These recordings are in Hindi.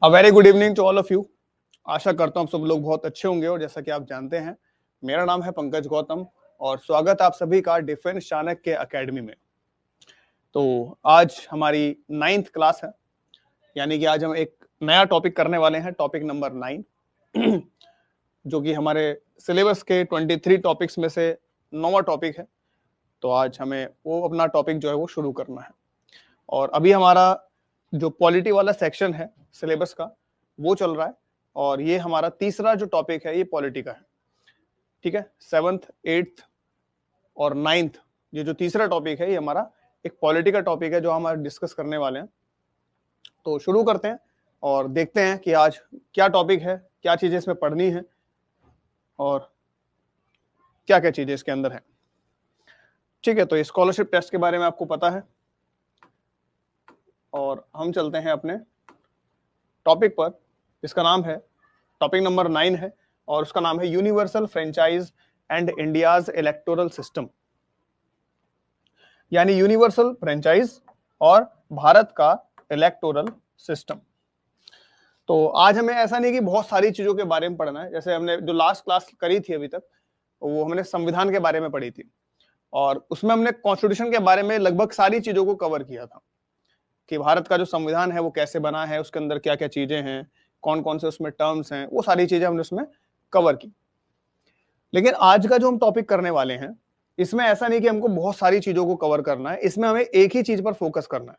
A very good evening to all of you. आशा करता हूँ सब लोग बहुत अच्छे होंगे और जैसा कि आप जानते हैं मेरा नाम है पंकज गौतम और स्वागत आप सभी का डिफेंस चाणक्य एकेडमी में। तो आज हमारी 9th क्लास है, यानी कि आज हम एक नया टॉपिक करने वाले हैं, टॉपिक नंबर 9 जो कि हमारे सिलेबस के 23 टॉपिक्स में से 9वां टॉपिक है। तो आज हमें वो अपना टॉपिक जो है वो शुरू करना है और अभी हमारा जो पॉलिटी वाला सेक्शन है सिलेबस का वो चल रहा है और ये हमारा तीसरा जो टॉपिक है ये पॉलिटी का है। ठीक है, 7th 8th और 9th ये जो तीसरा टॉपिक है ये हमारा एक पॉलिटी का टॉपिक है जो हम आज डिस्कस करने वाले हैं। तो शुरू करते हैं और देखते हैं कि आज क्या टॉपिक है, क्या चीजें इसमें पढ़नी है और क्या क्या चीजें इसके अंदर है। ठीक है, तो स्कॉलरशिप टेस्ट के बारे में आपको पता है और हम चलते हैं अपने टॉपिक पर। इसका नाम है, टॉपिक नंबर 9 है और उसका नाम है universal franchise and India's electoral system, यानी यूनिवर्सल फ्रेंचाइज और भारत का इलेक्टोरल सिस्टम। तो आज हमें ऐसा नहीं कि बहुत सारी चीजों के बारे में पढ़ना है, जैसे हमने जो लास्ट क्लास करी थी अभी तक वो हमने संविधान के बारे में पढ़ी थी और उसमें हमने कॉन्स्टिट्यूशन के बारे में लगभग सारी चीजों को कवर किया था कि भारत का जो संविधान है वो कैसे बना है, उसके अंदर क्या क्या चीजें हैं, कौन कौन से उसमें टर्म्स हैं, वो सारी चीजें हमने उसमें कवर की। लेकिन आज का जो हम टॉपिक करने वाले हैं इसमें ऐसा नहीं कि हमको बहुत सारी चीजों को कवर करना है, इसमें हमें एक ही चीज पर फोकस करना है।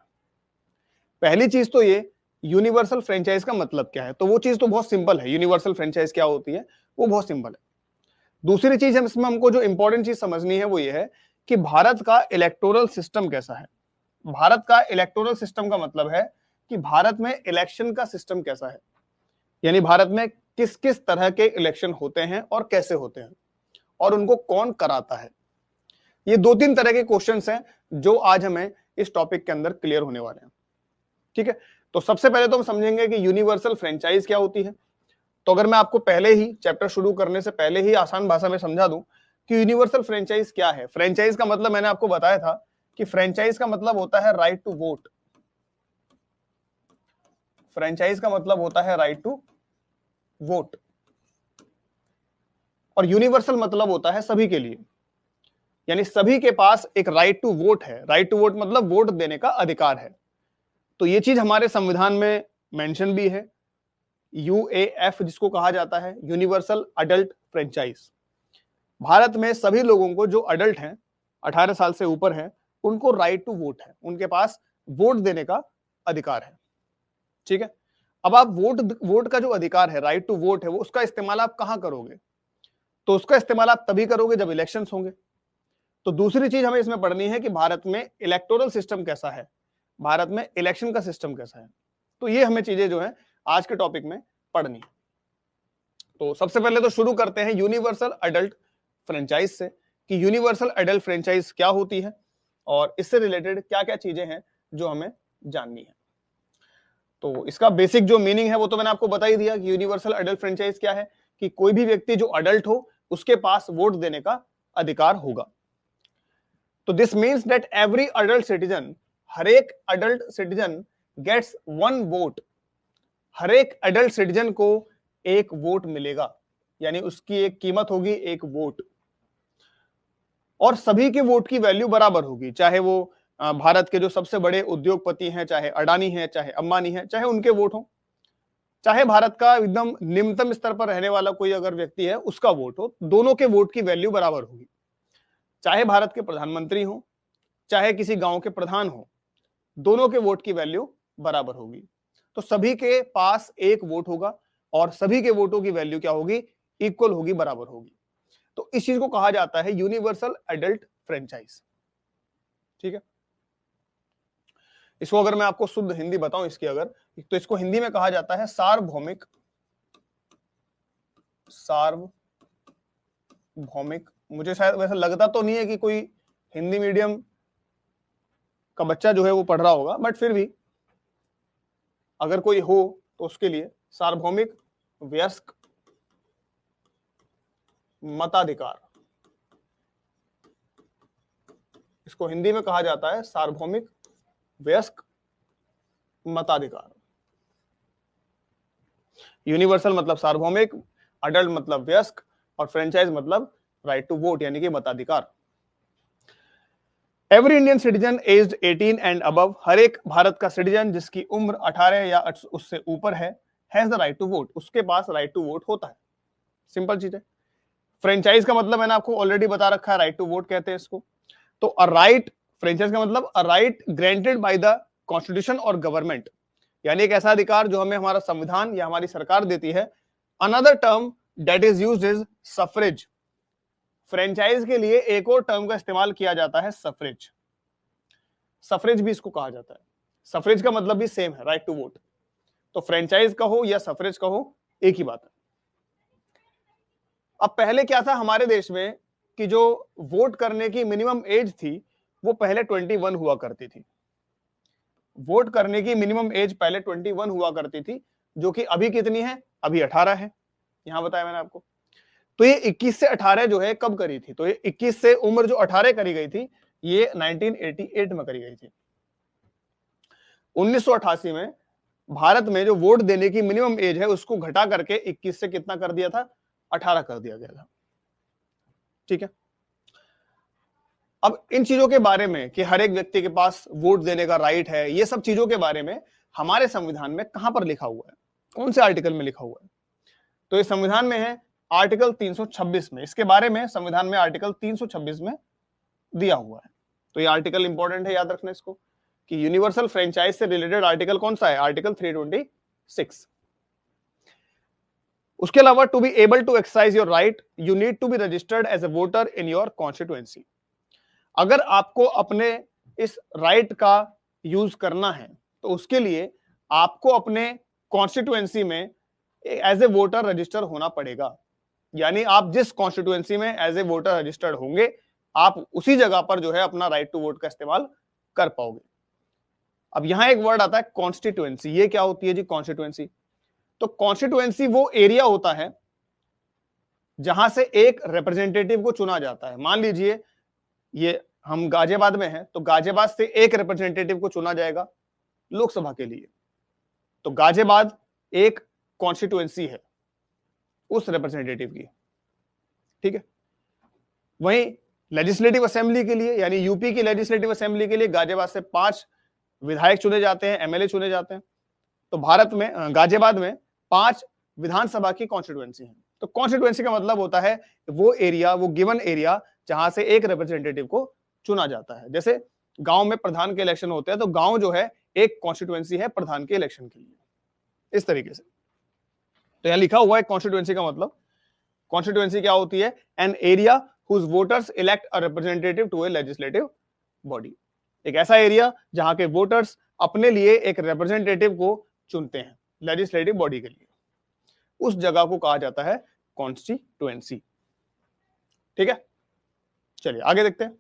पहली चीज तो ये, यूनिवर्सल फ्रेंचाइज का मतलब क्या है, तो वो चीज तो बहुत सिंपल है, यूनिवर्सल फ्रेंचाइज क्या होती है वो बहुत सिंपल है। दूसरी चीज हम इसमें हमको जो इंपॉर्टेंट चीज समझनी है वो ये है कि भारत का इलेक्टोरल सिस्टम कैसा है। भारत का इलेक्टोरल सिस्टम का मतलब है कि भारत में इलेक्शन का सिस्टम कैसा है, यानी भारत में किस किस तरह के इलेक्शन होते हैं और कैसे होते हैं और उनको कौन कराता है। ये 2-3 तरह के क्वेश्चंस हैं जो आज हमें इस टॉपिक के अंदर क्लियर होने वाले हैं। ठीक है, तो सबसे पहले तो हम समझेंगे कि यूनिवर्सल फ्रेंचाइज क्या होती है। तो अगर मैं आपको पहले ही चैप्टर शुरू करने से पहले ही आसान भाषा में समझा दूं कि यूनिवर्सल फ्रेंचाइज क्या है। फ्रेंचाइज का मतलब मैंने आपको बताया था कि फ्रेंचाइज का मतलब होता है राइट टू वोट। फ्रेंचाइज का मतलब होता है राइट टू वोट और यूनिवर्सल मतलब होता है सभी के लिए, यानी सभी के पास एक राइट टू वोट है। राइट टू वोट मतलब वोट देने का अधिकार है। तो ये चीज हमारे संविधान में मेंशन भी है, यूएएफ जिसको कहा जाता है, यूनिवर्सल अडल्ट फ्रेंचाइज। भारत में सभी लोगों को जो अडल्ट हैं, 18 साल से ऊपर हैं, उनको राइट टू वोट है, उनके पास वोट देने का अधिकार है। ठीक है, अब आप वोट का जो अधिकार है, राइट टू वोट है, वो उसका इस्तेमाल आप कहां करोगे, तो उसका इस्तेमाल आप तभी करोगे जब इलेक्शंस होंगे। तो दूसरी चीज हमें इसमें पढ़नी है कि भारत में इलेक्टोरल सिस्टम कैसा है, भारत में इलेक्शन का सिस्टम कैसा है। तो ये हमें चीजें जो है आज के टॉपिक में पढ़नी है। तो सबसे पहले तो शुरू करते हैं यूनिवर्सल अडल्ट फ्रेंचाइज से कि यूनिवर्सल अडल्ट फ्रेंचाइज क्या होती है और इससे रिलेटेड क्या क्या चीजें हैं जो हमें जाननी है। तो इसका बेसिक जो मीनिंग है वो तो मैंने आपको बता ही दिया कि यूनिवर्सल अडल्ट फ्रेंचाइज क्या है, कि कोई भी व्यक्ति जो अडल्ट हो उसके पास वोट देने का अधिकार होगा। तो this means that every adult citizen, हर एक adult citizen gets one vote. हर एक अडल्ट सिटीजन को एक वोट मिलेगा, यानी उसकी एक कीमत होगी, एक वोट, और सभी के वोट की वैल्यू बराबर होगी, चाहे वो भारत के जो सबसे बड़े उद्योगपति हैं, चाहे अडानी है, चाहे अंबानी है, चाहे उनके वोट हो, चाहे भारत का एकदम निम्नतम स्तर पर रहने वाला कोई अगर व्यक्ति है उसका वोट हो, दोनों के वोट की वैल्यू बराबर होगी। चाहे भारत के प्रधानमंत्री हो, चाहे किसी गांव के प्रधान हो, दोनों के वोट की वैल्यू बराबर होगी। तो सभी के पास एक वोट होगा और सभी के वोटों की वैल्यू क्या होगी, इक्वल होगी, बराबर होगी। तो इस चीज को कहा जाता है यूनिवर्सल एडल्ट फ्रेंचाइज। ठीक है, इसको अगर मैं आपको शुद्ध हिंदी बताऊं इसकी अगर, तो इसको हिंदी में कहा जाता है सार्वभौमिक, सार्वभौमिक। मुझे शायद वैसा लगता तो नहीं है कि कोई हिंदी मीडियम का बच्चा जो है वो पढ़ रहा होगा, बट फिर भी अगर कोई हो तो उसके लिए सार्वभौमिक वयस्क मताधिकार, इसको हिंदी में कहा जाता है सार्वभौमिक वयस्क मताधिकार। यूनिवर्सल मतलब सार्वभौमिक, अडल्ट मतलब वयस्क, और फ्रेंचाइज मतलब राइट टू वोट यानी कि मताधिकार। Every Indian citizen aged 18 and above, हर एक भारत का सिटीजन जिसकी उम्र 18 या उससे ऊपर है, has the right to vote, उसके पास राइट टू वोट होता है। सिंपल चीज है। फ्रेंचाइज का मतलब मैंने आपको ऑलरेडी बता रखा है, राइट टू वोट कहते हैं इसको। तो अ राइट, फ्रेंचाइज का मतलब a right granted by the constitution और गवर्नमेंट, यानी एक ऐसा अधिकार जो हमें हमारा संविधान या हमारी सरकार देती है। Another term that is used is suffrage. Franchise के लिए एक और टर्म का इस्तेमाल किया जाता है, सफरेज। सफरेज भी इसको कहा जाता है। सफरेज का मतलब भी सेम है, राइट टू वोट। तो फ्रेंचाइज कहो या सफरेज कहो, एक ही बात है। अब पहले क्या था हमारे देश में कि जो वोट करने की मिनिमम एज थी वो पहले 21 हुआ करती थी। वोट करने की मिनिमम एज पहले 21 हुआ करती थी, जो कि अभी कितनी है? अभी 18 है, यहां बताया मैंने आपको। तो ये 21 से 18 जो है कब करी थी? तो ये 21 से उम्र जो 18 करी गई थी, ये 1988 में करी गई थी। 1988 में भारत में जो वोट देने की मिनिमम एज है उसको घटा करके 21 से कितना कर दिया था? 18 कर दिया गया था। ठीक है। अब इन चीजों के बारे में कि हर एक व्यक्ति के पास वोट देने का राइट है, ये सब चीजों के बारे में हमारे संविधान में कहां पर लिखा हुआ है? कौन से आर्टिकल में लिखा हुआ है? तो ये संविधान में है आर्टिकल 326 में। इसके बारे में संविधान में आर्टिकल 326 में दिया हुआ है। तो ये आर्टिकल इंपॉर्टेंट है, याद रखना इसको, कि यूनिवर्सल फ्रेंचाइज से रिलेटेड आर्टिकल कौन सा है? आर्टिकल 326। उसके अलावा to be able to exercise your right you need to be registered as a voter in your constituency. अगर आपको अपने इस राइट का यूज करना है तो उसके लिए आपको अपने कॉन्स्टिट्यूएंसी में एज ए वोटर रजिस्टर होना पड़ेगा। यानी आप जिस कॉन्स्टिट्यूएंसी में एज ए वोटर रजिस्टर्ड होंगे, आप उसी जगह पर जो है अपना राइट टू वोट का इस्तेमाल कर पाओगे। अब यहां एक वर्ड आता है कॉन्स्टिट्यूएंसी। ये क्या होती है जी? कॉन्स्टिट्यूएंसी। तो कॉन्स्टिट्यूएंसी वो एरिया होता है जहां से एक रिप्रेजेंटेटिव को चुना जाता है। मान लीजिए ये हम गाजियाबाद में हैं, तो गाजियाबाद से एक रिप्रेजेंटेटिव को चुना जाएगा लोकसभा के लिए। तो गाजियाबाद एक कॉन्स्टिट्यूएंसी है उस रिप्रेजेंटेटिव की। ठीक है। वहीं लेजिस्लेटिव असेंबली के लिए, यानी यूपी की लेजिस्लेटिव असेंबली के लिए गाजियाबाद से 5 विधायक चुने जाते हैं, एमएलए चुने जाते हैं। तो भारत में गाजियाबाद में 5 विधानसभा की कॉन्स्टिट्यूएंसी है। तो कॉन्स्टिट्यूएंसी का मतलब होता है वो एरिया, वो गिवन एरिया जहां से एक रिप्रेजेंटेटिव को चुना जाता है। जैसे गांव में प्रधान के इलेक्शन होते हैं, तो गांव जो है एक कॉन्स्टिट्यूएंसी है प्रधान के इलेक्शन के लिए, इस तरीके से। तो यहां लिखा हुआ है कॉन्स्टिट्यूएंसी का मतलब। कॉन्स्टिट्यूएंसी क्या होती है? An area whose voters elect a representative to a legislative body. एक ऐसा एरिया जहां के वोटर्स अपने लिए एक रिप्रेजेंटेटिव को चुनते हैं लेजिस्लेटिव बॉडी के लिए, उस जगह को कहा जाता है कॉन्स्टिट्यूएंसी। ठीक है, चलिए आगे देखते हैं।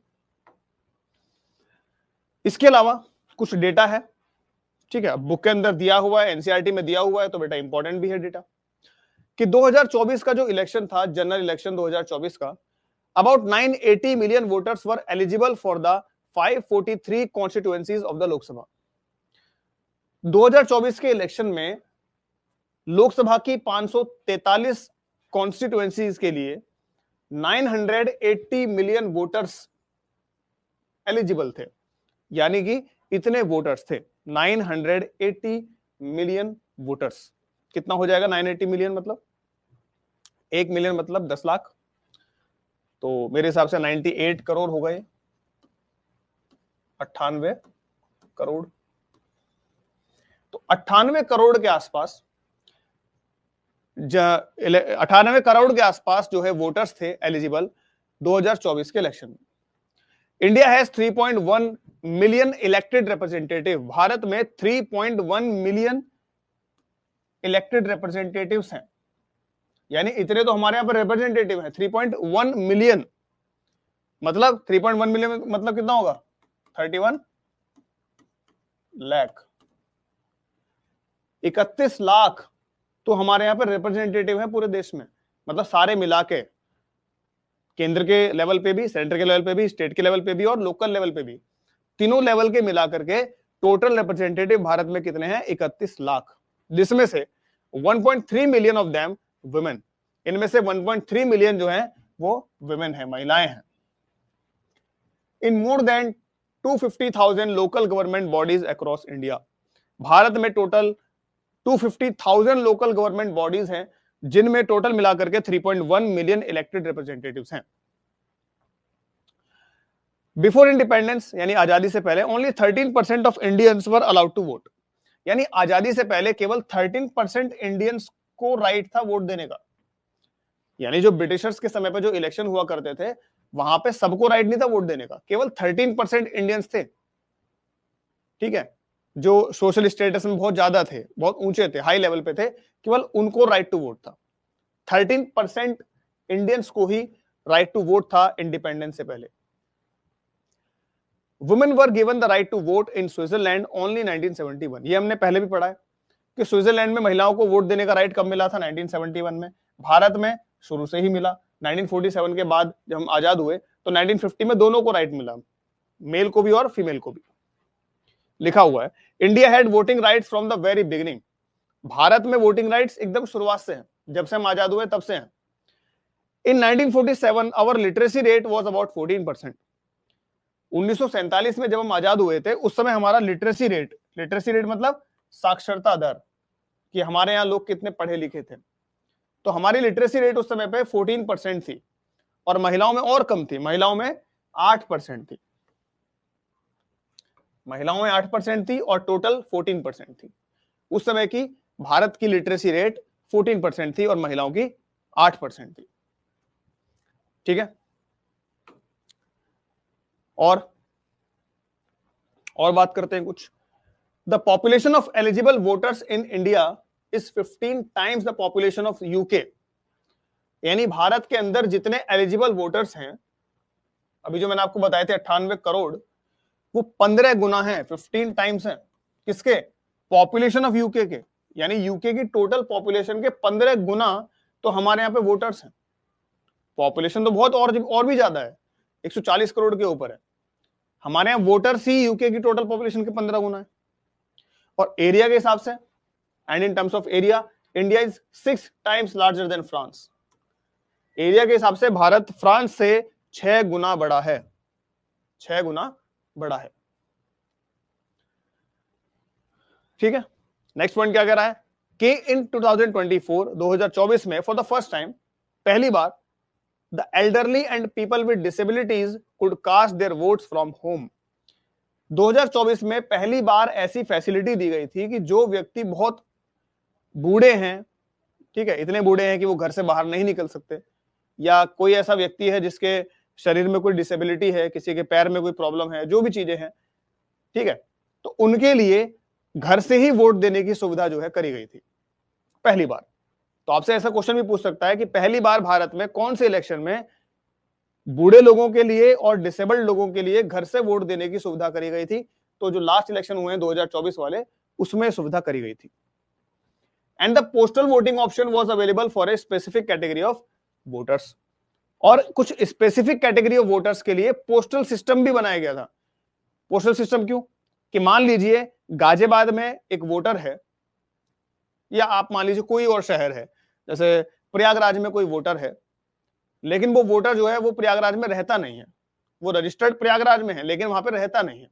इसके अलावा कुछ डेटा है, ठीक है, बुक के अंदर दिया हुआ है, एनसीईआरटी में दिया हुआ है, तो बेटा इंपॉर्टेंट भी है डेटा, कि 2024 का जो इलेक्शन था, जनरल इलेक्शन 2024 का, about 980 million voters were eligible for the 543 constituencies of the Lok Sabha. 2024 के इलेक्शन में लोकसभा की 543 कॉन्स्टिट्यूएंसीज के लिए 980 मिलियन वोटर्स एलिजिबल थे, यानी कि इतने वोटर्स थे 980 मिलियन वोटर्स। कितना हो जाएगा 980 मिलियन? मतलब 1 मिलियन मतलब 10 लाख, तो मेरे हिसाब से 98 करोड़ हो गए, 98 करोड़। तो 98 करोड़ के आसपास 98 करोड़ के आसपास जो है वोटर्स थे एलिजिबल 2024 के इलेक्शन में। India has 3.1 million elected representative. Bharat में 3.1 मिलियन इलेक्टेड रिप्रेजेंटेटिव्स हैं, यानी इतने तो हमारे यहां पर रिप्रेजेंटेटिव हैं। 3.1 मिलियन मतलब 3.1 मिलियन मतलब कितना होगा? 31 लाख। 31 लाख तो हमारे यहां पर रिप्रेजेंटेटिव है पूरे देश में, मतलब सारे मिला के, केंद्र के लेवल पे भी, सेंटर के लेवल पे भी, स्टेट के लेवल पे भी और लोकल लेवल पे भी, तीनों लेवल के मिलाकर के टोटल रिप्रेजेंटेटिव भारत में कितने हैं? 31 लाख, जिसमें से 1.3 मिलियन ऑफ देम वुमेन, इनमें से 1.3 मिलियन जो है वो वुमेन है, महिलाएं हैं। In more than 250,000 local government bodies across India, भारत में टोटल 250,000 लोकल गवर्नमेंट बॉडीज हैं, जिनमें टोटल मिलाकर के 3.1 मिलियन इलेक्टेड रिप्रेजेंटेटिव्स हैं। बिफोर इंडिपेंडेंस यानी आजादी से पहले only 13% of Indians were allowed to vote, यानी आजादी से पहले केवल 13% इंडियंस को राइट था वोट देने का। यानी जो ब्रिटिशर्स के समय पे जो इलेक्शन हुआ करते थे वहां पे सबको राइट नहीं था वोट देने का, केवल 13% इंडियंस थे। ठीक है, जो सोशल स्टेटस में बहुत ज्यादा थे, बहुत ऊंचे थे, हाई लेवल पे थे, केवल उनको राइट टू वोट था। 13% इंडियंस को ही राइट टू वोट था इंडिपेंडेंस से पहले। Women were given the right to vote in Switzerland only 1971, ये हमने पहले भी पढ़ा है कि स्विट्जरलैंड में महिलाओं को वोट देने का राइट कब मिला था? 1971 में। भारत में शुरू से ही मिला, 1947 के बाद जब हम आजाद हुए तो 1950 में दोनों को राइट मिला, मेल को भी और फीमेल को भी। लिखा हुआ है India had voting rights from the very beginning, Bharat में वोटिंग राइट्स एकदम शुरुआत से हैं, जब से हम आजाद हुए तब से हैं। In 1947 our literacy rate was about 14%, 1947 में जब हम आजाद हुए थे उस समय हमारा लिटरेसी रेट मतलब साक्षरता दर, कि हमारे यहाँ लोग कितने पढ़े लिखे थे, तो हमारी लिटरेसी रेट उस समय पे 14% थी, और महिलाओं में और कम थी, महिलाओं में 8% थी, महिलाओं में 8% थी और टोटल 14% थी। उस समय की भारत की लिटरेसी रेट 14% थी और महिलाओं की 8% थी। ठीक है, और बात करते हैं कुछ। The population of eligible voters in India is 15 times the population of UK, यानी भारत के अंदर जितने एलिजिबल वोटर्स हैं, अभी जो मैंने आपको बताए थे 98 करोड़, वो 15 गुना है, 15 टाइम्स है। किसके? पॉपुलेशन ऑफ यूके के, यानी यूके की टोटल पॉपुलेशन के 15 गुना तो हमारे यहाँ पे वोटर्स हैं। पॉपुलेशन तो बहुत और भी ज्यादा है, 140 करोड़ के ऊपर है, हमारे यहाँ वोटर्स ही यूके की टोटल पॉपुलेशन के 15 गुना है। और एरिया के हिसाब से, and in terms of area, India is 6 times larger than France, area के हिसाब से भारत फ्रांस से 6 गुना बड़ा है, 6 गुना बड़ा है। ठीक है, नेक्स्ट पॉइंट क्या कह रहा है कि इन 2024 में फॉर द फर्स्ट टाइम, पहली बार, the elderly and people with disabilities could cast their votes from home. 2024 में पहली बार ऐसी फैसिलिटी दी गई थी कि जो व्यक्ति बहुत बूढ़े हैं, ठीक है, इतने बूढ़े हैं कि वो घर से बाहर नहीं निकल सकते, या कोई ऐसा व्यक्ति है जिसके शरीर में कोई डिसेबिलिटी है, किसी के पैर में कोई प्रॉब्लम है, जो भी चीजें हैं, ठीक है, तो उनके लिए घर से ही वोट देने की सुविधा जो है करी गई थी पहली बार। तो आपसे ऐसा क्वेश्चन भी पूछ सकता है कि पहली बार भारत में कौन से इलेक्शन में बूढ़े लोगों के लिए और डिसेबल्ड लोगों के लिए घर से वोट देने की सुविधा करी गई थी? तो जो लास्ट इलेक्शन हुए हैं 2024 वाले, उसमें सुविधा करी गई थी। And the postal voting option was available for a specific category of voters, और कुछ स्पेसिफिक कैटेगरी ऑफ वोटर्स के लिए पोस्टल सिस्टम भी बनाया गया था। पोस्टल सिस्टम क्यों? कि मान लीजिए गाजियाबाद में एक वोटर है, या आप मान लीजिए कोई और शहर है, जैसे प्रयागराज में कोई वोटर है, लेकिन वो वोटर जो है वो प्रयागराज में रहता नहीं है, वो रजिस्टर्ड प्रयागराज में है लेकिन वहां पे रहता नहीं है।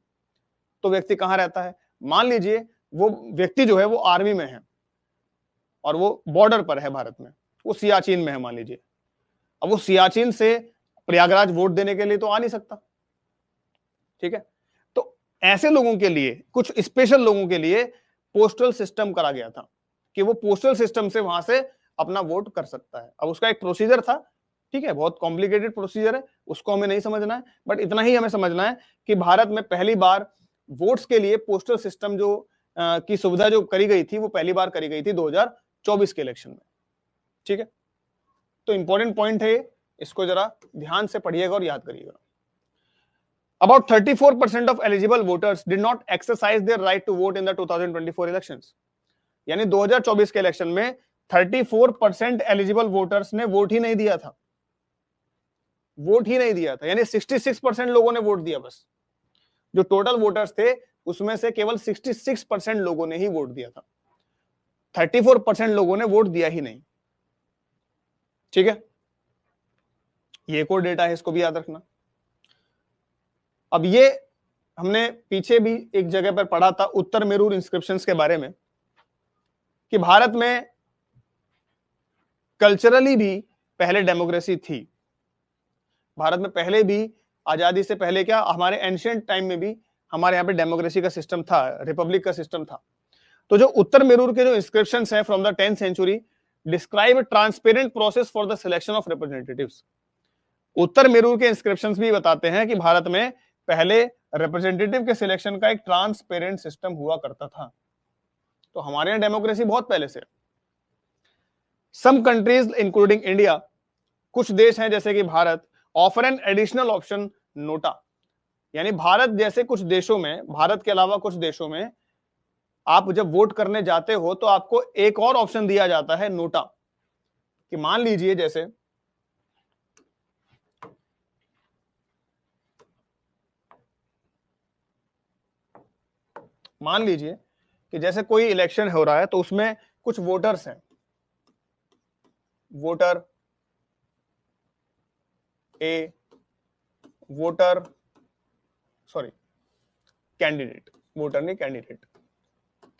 तो व्यक्ति कहां रहता है? मान लीजिए वो व्यक्ति जो है वो आर्मी में है और वो बॉर्डर पर है भारत में, वो सियाचिन में है मान लीजिए। अब वो सियाचिन से प्रयागराज वोट देने के लिए तो आ नहीं सकता, ठीक है, तो ऐसे लोगों के लिए, कुछ स्पेशल लोगों के लिए पोस्टल सिस्टम करा गया था कि वो पोस्टल सिस्टम से वहां से अपना वोट कर सकता है। अब उसका एक प्रोसीजर था, ठीक है, बहुत कॉम्प्लिकेटेड प्रोसीजर है, उसको हमें नहीं समझना है, बट इतना ही हमें समझना है कि भारत में पहली बार वोट्स के लिए पोस्टल सिस्टम जो की सुविधा जो करी गई थी वो पहली बार करी गई थी 2024 के इलेक्शन में। ठीक है, तो इंपॉर्टेंट पॉइंट है, इसको जरा ध्यान से पढ़िएगा और याद करिएगा। About 34% of eligible voters did not exercise their right to vote in the 2024 elections. यानी 2024 के इलेक्शन में 34% एलिजिबल वोटर्स ने वोट ही नहीं दिया था, वोट ही नहीं दिया था, यानी 66% लोगों ने वोट दिया बस। जो टोटल वोटर्स थे उसमें से केवल 66% लोगों ने ही वोट दिया था। 34% लोगों ने वोट दिया ही नहीं। ठीक है, ये एक और डेटा है, इसको भी याद रखना। अब ये हमने पीछे भी एक जगह पर पढ़ा था उत्तर मेरूर इंस्क्रिप्शंस के बारे में, कि भारत में कल्चरली भी पहले डेमोक्रेसी थी। भारत में पहले भी, आजादी से पहले क्या, हमारे एंशिएंट टाइम में भी हमारे यहाँ पे डेमोक्रेसी का सिस्टम था, रिपब्लिक का सिस्टम था। तो जो उत्तर मेरूर के जो इंस्क्रिप्शंस हैं from the 10th century describe transparent process for the selection of representatives. Uttaramerur के इंस्क्रिप्शंस भी बताते हैं कि भारत में पहले रिप्रेजेंटेटिव के सिलेक्शन का एक ट्रांसपेरेंट सिस्टम हुआ करता था। तो हमारे यहाँ डेमोक्रेसी बहुत पहले से। सम कंट्रीज इंक्लूडिंग इंडिया, कुछ देश हैं जैसे कि Bharat, offer an additional option NOTA. यानी भारत जैसे कुछ देशों में, भारत के अलावा कुछ देशों में आप जब वोट करने जाते हो तो आपको एक और ऑप्शन दिया जाता है नोटा, कि मान लीजिए जैसे कि जैसे कोई इलेक्शन हो रहा है तो उसमें कुछ वोटर्स हैं, वोटर ए, वोटर सॉरी कैंडिडेट, वोटर नहीं candidate,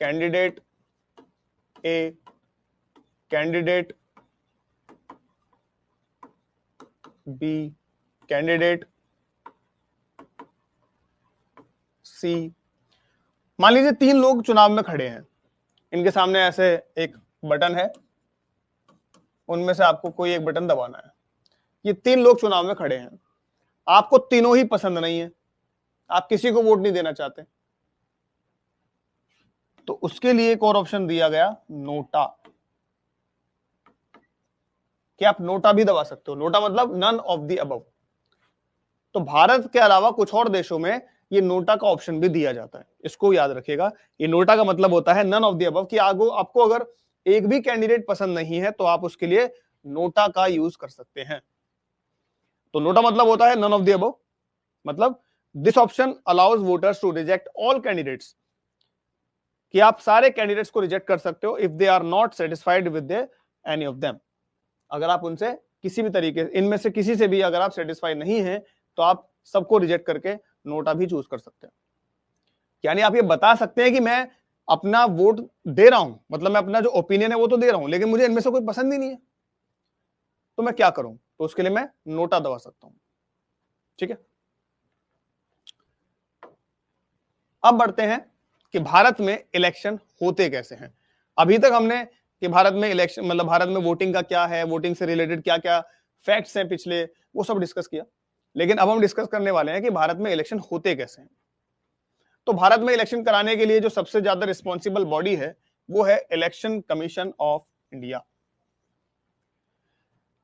candidate A, candidate be, candidate सी। मान लीजिए 3 लोग चुनाव में खड़े हैं, इनके सामने ऐसे एक बटन है, उनमें से आपको कोई एक बटन दबाना है। ये 3 लोग चुनाव में खड़े हैं, आपको तीनों ही पसंद नहीं है, आप किसी को वोट नहीं देना चाहते, तो उसके लिए एक और ऑप्शन दिया गया नोटा, कि आप नोटा भी दबा सकते हो। नोटा मतलब नन ऑफ द अबव। तो भारत के अलावा कुछ और देशों में ये नोटा का ऑप्शन भी दिया जाता है, इसको याद रखिएगा। ये नोटा का मतलब होता है नन ऑफ द अबव, कि आपको अगर एक भी कैंडिडेट पसंद नहीं है तो आप उसके लिए नोटा का यूज कर सकते हैं। तो नोटा मतलब होता है नन ऑफ द अबव, मतलब this option allows voters to reject all candidates, कि आप सारे कैंडिडेट्स को रिजेक्ट कर सकते हो if they are not satisfied with any of them. अगर आप उनसे किसी भी तरीके, इनमें से किसी से भी अगर आप सेटिस्फाइड नहीं है तो आप सबको रिजेक्ट करके नोटा भी चूज कर सकते हैं। यानी आप ये बता सकते हैं कि मैं अपना वोट दे रहा हूं, मतलब मैं अपना जो ओपिनियन है वो तो दे रहा हूं, लेकिन मुझे इनमें से कोई पसंद ही नहीं है, तो मैं क्या करूं? तो उसके लिए मैं नोटा दबा सकता हूं। ठीक है, अब बढ़ते हैं कि भारत में इलेक्शन होते कैसे हैं। अभी तक हमने कि भारत में इलेक्शन, मतलब भारत में वोटिंग का क्या है, वोटिंग से रिलेटेड क्या क्या फैक्ट्स हैं पिछले, वो सब डिस्कस किया। लेकिन अब हम डिस्कस करने वाले हैं कि भारत में इलेक्शन होते कैसे हैं। तो भारत में इलेक्शन कराने के लिए जो सबसे ज्यादा रिस्पॉन्सिबल बॉडी है वो है इलेक्शन कमीशन ऑफ इंडिया।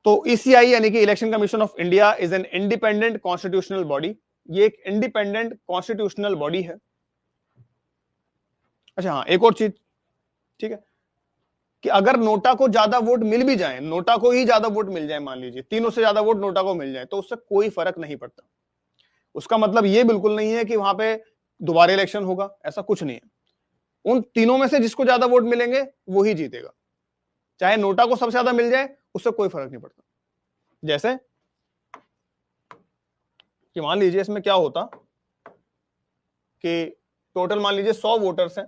तो ईसीआई यानी कि election commission of India is an independent constitutional body. ये एक इंडिपेंडेंट कॉन्स्टिट्यूशनल बॉडी है। अच्छा हाँ, एक और चीज, ठीक है, कि अगर नोटा को ज्यादा वोट मिल भी जाए, नोटा को ही ज्यादा वोट मिल जाए, मान लीजिए तीनों से ज्यादा वोट नोटा को मिल जाए, तो उससे कोई फर्क नहीं पड़ता। उसका मतलब ये बिल्कुल नहीं है कि वहां पे दोबारा इलेक्शन होगा, ऐसा कुछ नहीं है। उन तीनों में से जिसको ज्यादा वोट मिलेंगे वो ही जीतेगा, चाहे नोटा को सबसे ज्यादा मिल जाए, उससे कोई फर्क नहीं पड़ता। जैसे कि मान लीजिए इसमें क्या होता कि टोटल मान लीजिए 100 वोटर्स हैं,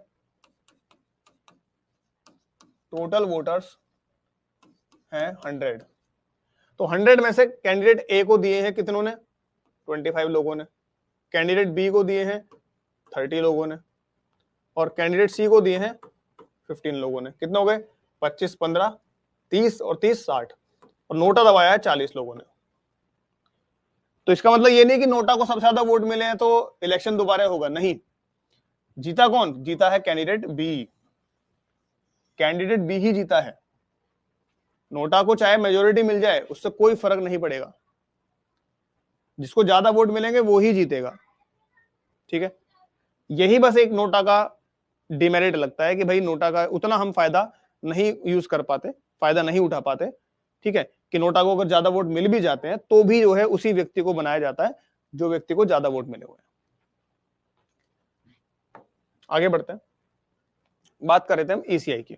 टोटल वोटर्स हैं 100, तो 100 में से कैंडिडेट ए को दिए हैं कितनों ने? 25 लोगों ने। कैंडिडेट बी को दिए हैं 30 लोगों ने, और कैंडिडेट सी को दिए हैं 15 लोगों ने। कितने हो गए? 25, 15, 30 और 30 60, और नोटा दबाया है 40 लोगों ने। तो इसका मतलब ये नहीं कि नोटा को सबसे ज्यादा वोट मिले हैं तो इलेक्शन दोबारा होगा, नहीं। जीता कौन? जीता है कैंडिडेट बी, कैंडिडेट बी ही जीता है। नोटा को चाहे मेजोरिटी मिल जाए, उससे कोई फर्क नहीं पड़ेगा, जिसको ज्यादा वोट मिलेंगे वो ही जीतेगा। ठीक है, यही बस एक नोटा का डिमेरिट लगता है कि भाई नोटा का उतना हम फायदा नहीं यूज कर पाते, फायदा नहीं उठा पाते। ठीक है, कि नोटा को अगर ज्यादा वोट मिल भी जाते हैं तो भी जो है उसी व्यक्ति को बनाया जाता है जो व्यक्ति को ज्यादा वोट मिले हुए हैं। आगे बढ़ते हैं, बात कर रहे थे हम ईसीआई की।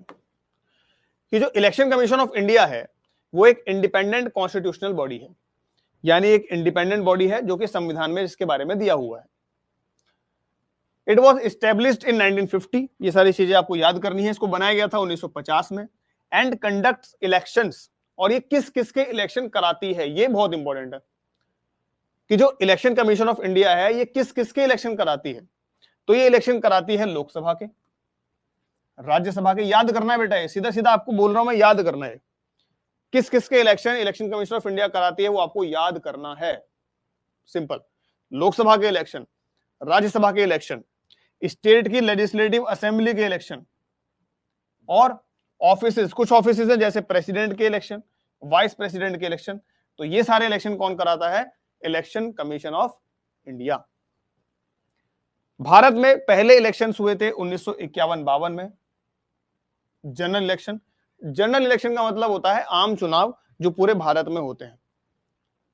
कि जो इलेक्शन कमीशन ऑफ इंडिया है वो एक इंडिपेंडेंट कॉन्स्टिट्यूशनल बॉडी है, यानी एक इंडिपेंडेंट बॉडी है जो कि संविधान में इसके बारे में दिया हुआ है। इट वॉज स्टेब्लिश्ड इन 1950, ये सारी चीजें आपको याद करनी है। इसको बनाया गया था 1950 में। एंड कंडक्ट्स इलेक्शंस, और ये किस किस के इलेक्शन कराती है, ये बहुत इंपॉर्टेंट है कि जो इलेक्शन कमीशन ऑफ इंडिया है ये किस किस के इलेक्शन कराती है। तो ये इलेक्शन कराती है लोकसभा के, राज्यसभा के। याद करना है बेटा, ये सीधा सीधा आपको बोल रहा हूं मैं, याद करना है। किस किस के election election commission of India कराती है वो आपको याद करना है। सिंपल, लोकसभा के इलेक्शन, राज्यसभा के इलेक्शन, स्टेट की लेजिस्लेटिव असेंबली के इलेक्शन, और ऑफिसेज, कुछ ऑफिसेज हैं जैसे प्रेसिडेंट के इलेक्शन, वाइस प्रेसिडेंट के इलेक्शन। तो ये सारे इलेक्शन कौन कराता है? Election commission of India. भारत में पहले इलेक्शंस हुए थे 1951-52 में, जनरल इलेक्शन। जनरल इलेक्शन का मतलब होता है आम चुनाव जो पूरे भारत में होते हैं,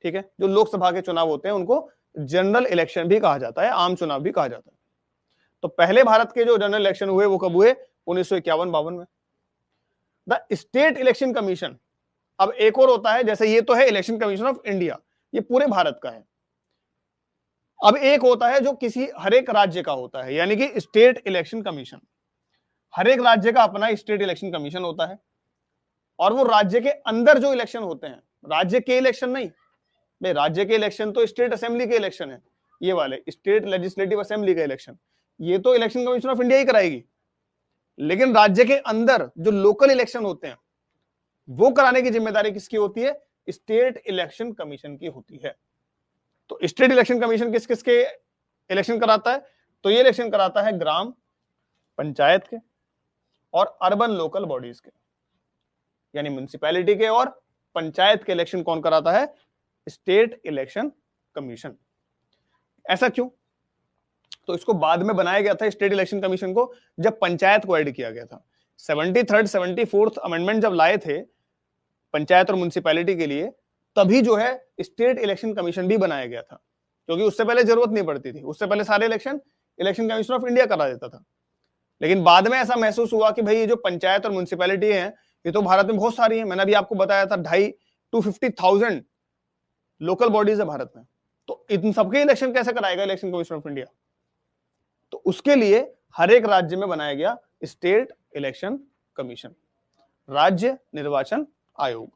ठीक है। जो लोकसभा के चुनाव होते हैं उनको जनरल इलेक्शन भी कहा जाता है, आम चुनाव भी कहा जाता है। तो पहले भारत के जो जनरल इलेक्शन हुए वो कब हुए? 1951-52 में। द स्टेट इलेक्शन कमीशन, अब एक और होता है, जैसे ये तो है इलेक्शन कमीशन ऑफ इंडिया, ये पूरे भारत का है। अब एक होता है जो किसी हर एक राज्य का होता है, यानी कि स्टेट इलेक्शन कमीशन। हर एक राज्य का अपना स्टेट इलेक्शन कमीशन होता है, और वो राज्य के अंदर जो इलेक्शन होते हैं, राज्य के इलेक्शन नहीं भाई, राज्य के इलेक्शन तो स्टेट असेंबली के इलेक्शन है, ये वाले स्टेट लेजिस्लेटिव असेंबली का इलेक्शन, ये तो इलेक्शन कमीशन ऑफ इंडिया ही कराएगी। लेकिन राज्य के अंदर जो लोकल इलेक्शन होते हैं वो कराने की जिम्मेदारी किसकी होती है? स्टेट इलेक्शन कमीशन की होती है। तो स्टेट इलेक्शन कमीशन किस किस के इलेक्शन कराता है? तो ये इलेक्शन कराता है ग्राम पंचायत के और अर्बन लोकल बॉडीज के, यानी म्युनिसिपैलिटी के और पंचायत के इलेक्शन कौन कराता है? State election commission. ऐसा क्यों? तो इसको बाद में बनाया गया था स्टेट इलेक्शन कमीशन को जब पंचायत को ऐड किया गया था। 73rd 74th अमेंडमेंट जब लाए थे पंचायत और म्युनिसिपैलिटी के लिए, तभी जो है स्टेट इलेक्शन कमीशन भी बनाया गया था, क्योंकि उससे पहले जरूरत नहीं पड़ती थी। उससे पहले सारे election election commission of India करा देता था। लेकिन बाद में ऐसा महसूस हुआ कि भाई ये जो पंचायत और म्युनिसिपैलिटी है ये तो भारत में बहुत सारी है। मैंने अभी आपको बताया था 250,000 लोकल बॉडीज है भारत में, तो इन सबके इलेक्शन कैसे कराएगा इलेक्शन कमीशन ऑफ इंडिया? तो उसके लिए हर एक राज्य में बनाया गया स्टेट इलेक्शन कमीशन, राज्य निर्वाचन आयोग,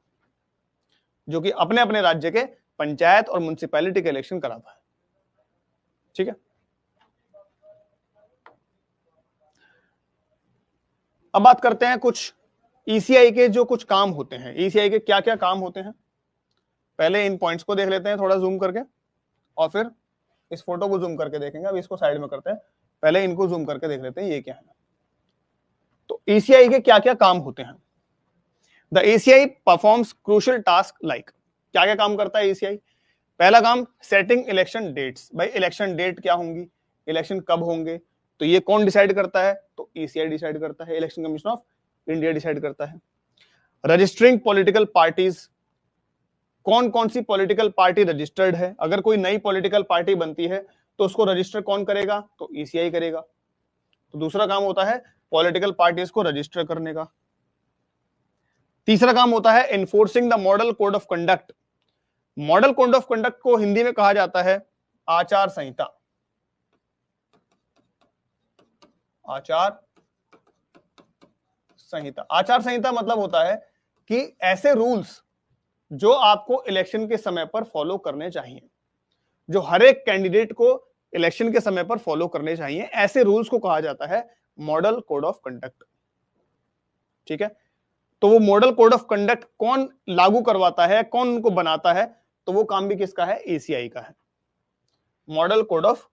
जो कि अपने अपने राज्य के पंचायत और म्युनिसिपैलिटी के इलेक्शन कराता है। ठीक है, अब बात करते हैं कुछ ईसीआई के जो कुछ काम होते हैं। ईसीआई के क्या क्या काम होते हैं, पहले इन पॉइंट्स को देख लेते हैं थोड़ा जूम करके, और फिर इस फोटो को जूम करके देखेंगे। अब इसको साइड में करते हैं, पहले इनको जूम करके देख लेते हैं ये क्या है। तो ईसीआई के क्या क्या काम होते हैं? The ECI performs crucial task like, क्या क्या काम करता है ईसीआई? पहला काम सेटिंग इलेक्शन डेट्स। भाई इलेक्शन डेट क्या होंगी, इलेक्शन कब होंगे, तो ये कौन डिसाइड करता है? तो ईसीआई डिसाइड करता है, election commission of India decide करता है। रजिस्टरिंग पॉलिटिकल पार्टीज, कौन कौन सी पॉलिटिकल पार्टी रजिस्टर्ड है, अगर कोई नई पॉलिटिकल पार्टी बनती है तो उसको रजिस्टर कौन करेगा? तो ईसीआई करेगा। तो दूसरा काम होता है पॉलिटिकल पार्टीज को रजिस्टर करने का। तीसरा काम होता है enforcing the model code of conduct. Model code of conduct को हिंदी में कहा जाता है आचार संहिता। आचार संहिता, आचार संहिता मतलब होता है कि ऐसे रूल्स जो आपको इलेक्शन के समय पर फॉलो करने चाहिए, जो हर एक कैंडिडेट को इलेक्शन के समय पर फॉलो करने चाहिए, ऐसे रूल्स को कहा जाता है मॉडल कोड ऑफ कंडक्ट। ठीक है, तो वो मॉडल कोड ऑफ कंडक्ट कौन लागू करवाता है, कौन उनको बनाता है? तो वो काम भी किसका है? ईसीआई का है, मॉडल कोड ऑफ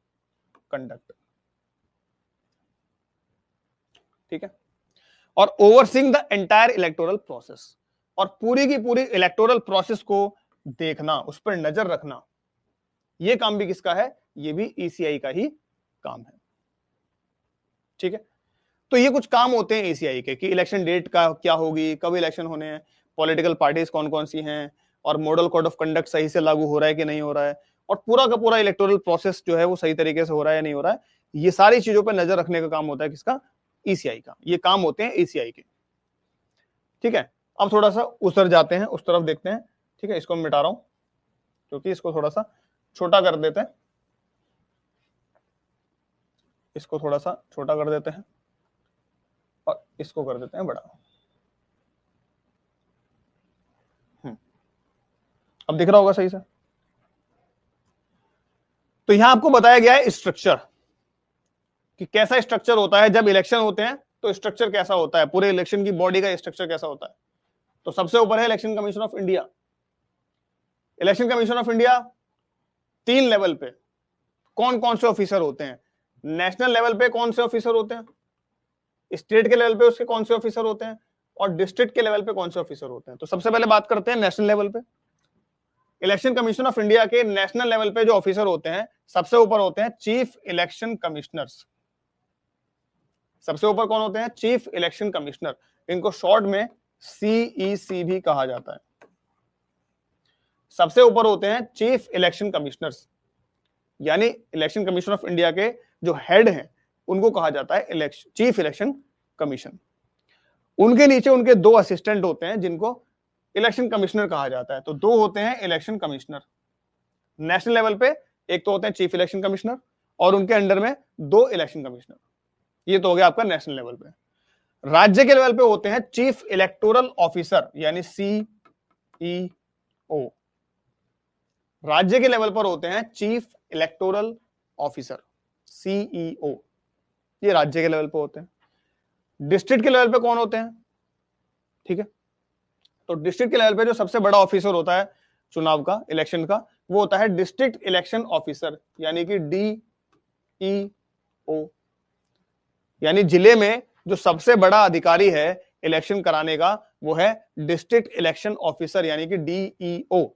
कंडक्ट। ठीक है, और overseeing the entire electoral process, और पूरी की पूरी इलेक्टोरल प्रोसेस को देखना, उस पर नजर रखना, ये काम भी किसका है? ये भी ईसीआई का ही काम है। ठीक है, तो ये कुछ काम होते हैं ईसीआई के कि इलेक्शन डेट का क्या होगी, कब इलेक्शन होने हैं, पॉलिटिकल पार्टीज कौन कौन सी हैं, और मॉडल कोड ऑफ कंडक्ट सही से लागू हो रहा है कि नहीं हो रहा है, और पूरा का पूरा इलेक्टोरल प्रोसेस जो है वो सही तरीके से हो रहा है या नहीं हो रहा है। ये सारी चीजों पर नजर रखने का काम होता है किसका? ईसीआई का। ये काम होते हैं ईसीआई के। ठीक है, अब थोड़ा सा उस तरफ जाते हैं, उस तरफ देखते हैं। ठीक है, इसको मैं मिटा रहा हूं क्योंकि इसको थोड़ा सा छोटा कर देते हैं, इसको थोड़ा सा छोटा कर देते हैं और इसको कर देते हैं बड़ा। अब दिख रहा होगा सही से। तो यहां आपको बताया गया है स्ट्रक्चर, कि कैसा स्ट्रक्चर होता है जब इलेक्शन होते हैं, तो स्ट्रक्चर कैसा होता है, पूरे इलेक्शन की बॉडी का स्ट्रक्चर कैसा होता है। तो सबसे ऊपर है election commission of India. Election commission of India 3 level पे कौन कौन से ऑफिसर होते हैं। नेशनल लेवल पे कौन से ऑफिसर होते हैं, स्टेट के लेवल पे उसके कौन से ऑफिसर होते हैं, और डिस्ट्रिक्ट के लेवल पे कौन से ऑफिसर होते हैं। तो सबसे पहले बात करते हैं नेशनल लेवल पे। इलेक्शन कमीशन ऑफ इंडिया के नेशनल लेवल पे जो ऑफिसर होते हैं, सबसे ऊपर होते हैं चीफ इलेक्शन कमिश्नर्स। सबसे ऊपर कौन होते हैं, चीफ इलेक्शन कमिश्नर। इनको शॉर्ट में सीईसी भी कहा जाता है। सबसे ऊपर होते हैं चीफ इलेक्शन कमिश्नर्स, यानी इलेक्शन कमीशन ऑफ इंडिया के जो हेड हैं उनको कहा जाता है चीफ इलेक्शन कमीशन। उनके नीचे उनके 2 असिस्टेंट होते हैं जिनको इलेक्शन कमिश्नर कहा जाता है। तो 2 होते हैं इलेक्शन कमिश्नर नेशनल लेवल पे, एक तो होते हैं चीफ इलेक्शन कमिश्नर और उनके अंडर में 2 इलेक्शन कमिश्नर। ये तो हो गया आपका नेशनल लेवल पे। राज्य के लेवल पे होते हैं चीफ इलेक्टोरल ऑफिसर, यानी सीईओ। राज्य के लेवल पर होते हैं चीफ इलेक्टोरल ऑफिसर, सीईओ। ये राज्य के लेवल पे होते हैं। डिस्ट्रिक्ट के लेवल पे कौन होते हैं, ठीक है, तो डिस्ट्रिक्ट के लेवल पे जो सबसे बड़ा ऑफिसर होता है चुनाव का, इलेक्शन का, वो होता है डिस्ट्रिक्ट इलेक्शन ऑफिसर, यानी कि डीईओ। यानी जिले में जो सबसे बड़ा अधिकारी है इलेक्शन कराने का, वो है डिस्ट्रिक्ट इलेक्शन ऑफिसर, यानी कि डीईओ।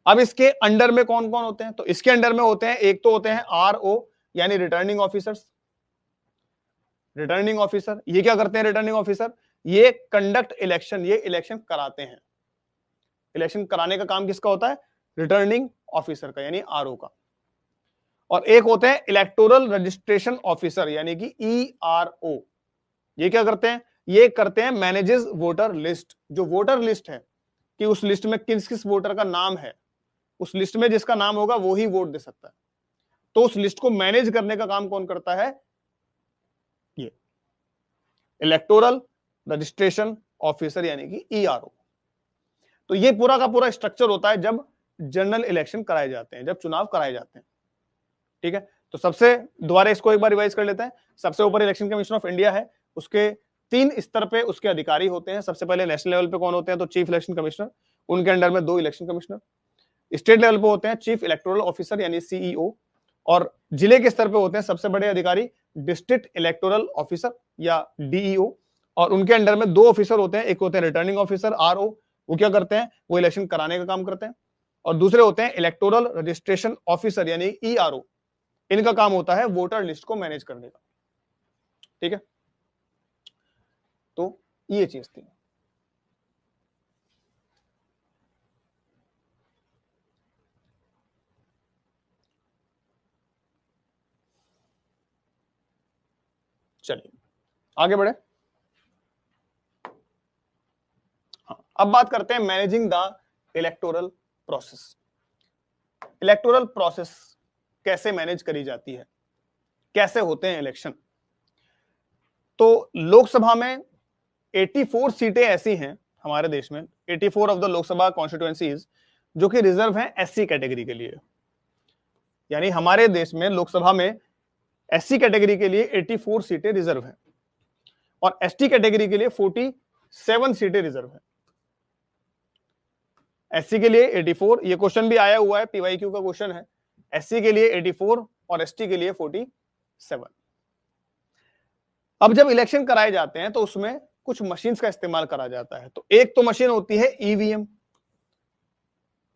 अब इसके अंडर में कौन कौन होते हैं, तो इसके अंडर में होते हैं, एक तो होते हैं आरओ, यानी रिटर्निंग ऑफिसर्स। रिटर्निंग ऑफिसर ये क्या करते हैं, रिटर्निंग ऑफिसर ये कंडक्ट इलेक्शन, ये इलेक्शन कराते हैं। इलेक्शन कराने का काम किसका होता है, रिटर्निंग ऑफिसर का, यानी आरओ का। और एक होते हैं इलेक्टोरल रजिस्ट्रेशन ऑफिसर, यानी कि ईआरओ। ये क्या करते हैं, ये करते हैं मैनेजेस वोटर लिस्ट। जो वोटर लिस्ट है कि उस लिस्ट में किस किस वोटर का नाम है, उस लिस्ट में जिसका नाम होगा वो ही वोट दे सकता है। तो उस लिस्ट को मैनेज करने का काम कौन करता है, ये इलेक्टोरल रजिस्ट्रेशन ऑफिसर, यानी कि ईआरओ। तो ये पूरा का पूरा स्ट्रक्चर होता है जब जनरल इलेक्शन कराए जाते हैं, जब चुनाव कराए जाते हैं। ठीक है, तो सबसे दोबारा इसको एक बार रिवाइज कर लेते हैं। सबसे ऊपर इलेक्शन कमीशन ऑफ इंडिया है, उसके 3 स्तर पे उसके अधिकारी होते हैं। सबसे पहले नेशनल लेवल पे कौन होते हैं, तो चीफ इलेक्शन कमिश्नर, उनके अंडर में 2 इलेक्शन कमिश्नर। स्टेट लेवल पे होते हैं चीफ इलेक्टोरल ऑफिसर, यानी सीईओ। और जिले के स्तर पे होते हैं सबसे बड़े अधिकारी डिस्ट्रिक्ट इलेक्टोरल ऑफिसर या डीईओ। और उनके अंडर में 2 ऑफिसर होते हैं, एक होते हैं रिटर्निंग ऑफिसर आरओ, वो क्या करते हैं, वो इलेक्शन कराने का काम करते हैं। और दूसरे होते हैं इलेक्टोरल रजिस्ट्रेशन ऑफिसर, यानी ईआरओ। इनका काम होता है वोटर लिस्ट को मैनेज करने का। ठीक है, तो ये चीज थी। चलिए आगे बढ़े। हाँ, अब बात करते हैं managing the electoral process. Electoral process कैसे मैनेज करी जाती है, कैसे होते हैं इलेक्शन। तो लोकसभा में 84 सीटें ऐसी हैं हमारे देश में, 84 ऑफ द लोकसभा कॉन्स्टिट्यूएंसीज जो कि रिजर्व हैं एससी कैटेगरी के लिए। यानी हमारे देश में लोकसभा में एससी कैटेगरी के लिए 84 सीटें रिजर्व हैं और एसटी कैटेगरी के लिए 47 सीटें रिजर्व हैं। एससी के लिए 84, ये क्वेश्चन भी आया हुआ है, पीवाईक्यू का क्वेश्चन है। एससी के लिए 84 और एसटी के लिए 47। अब जब इलेक्शन कराए जाते हैं तो उसमें कुछ मशीन्स का इस्तेमाल करा जाता है। तो एक तो मशीन होती है ईवीएम,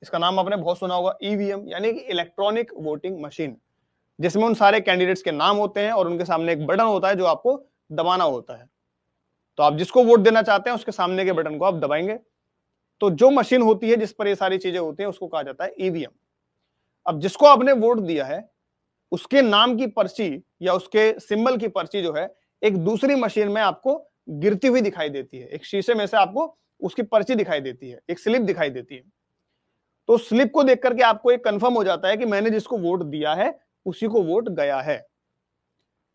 इसका नाम आपने बहुत सुना होगा, ईवीएम यानी कि इलेक्ट्रॉनिक वोटिंग मशीन, जिसमें उन सारे कैंडिडेट्स के नाम होते हैं और उनके सामने एक बटन होता है जो आपको दबाना होता है। तो आप जिसको वोट देना चाहते हैं उसके सामने के बटन को आप दबाएंगे। तो जो मशीन होती है जिस पर ये सारी चीजें होती हैं उसको कहा जाता है ईवीएम। अब जिसको आपने वोट दिया है उसके नाम की पर्ची या उसके सिंबल की पर्ची जो है एक दूसरी मशीन में आपको गिरती हुई दिखाई देती है, एक शीशे में से आपको उसकी पर्ची दिखाई देती है, एक स्लिप दिखाई देती है। तो स्लिप को देख करके आपको एक कंफर्म हो जाता है कि मैंने जिसको वोट दिया है उसी को वोट गया है।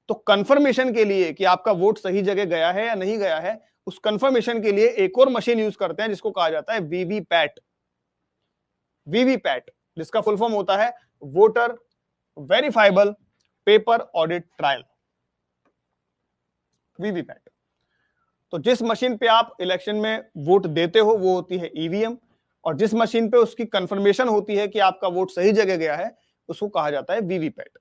तो कंफर्मेशन के लिए कि आपका वोट सही जगह गया है या नहीं गया है, उस कंफर्मेशन के लिए एक और मशीन यूज करते हैं जिसको कहा जाता है वीवीपैट। वीवीपैट जिसका फुल फॉर्म होता है voter verifiable paper audit trial, VVPAT. तो जिस मशीन पे आप इलेक्शन में वोट देते हो वो होती है ईवीएम, और जिस मशीन पे उसकी कंफर्मेशन होती है कि आपका वोट सही जगह गया है उसको कहा जाता है वीवीपैट।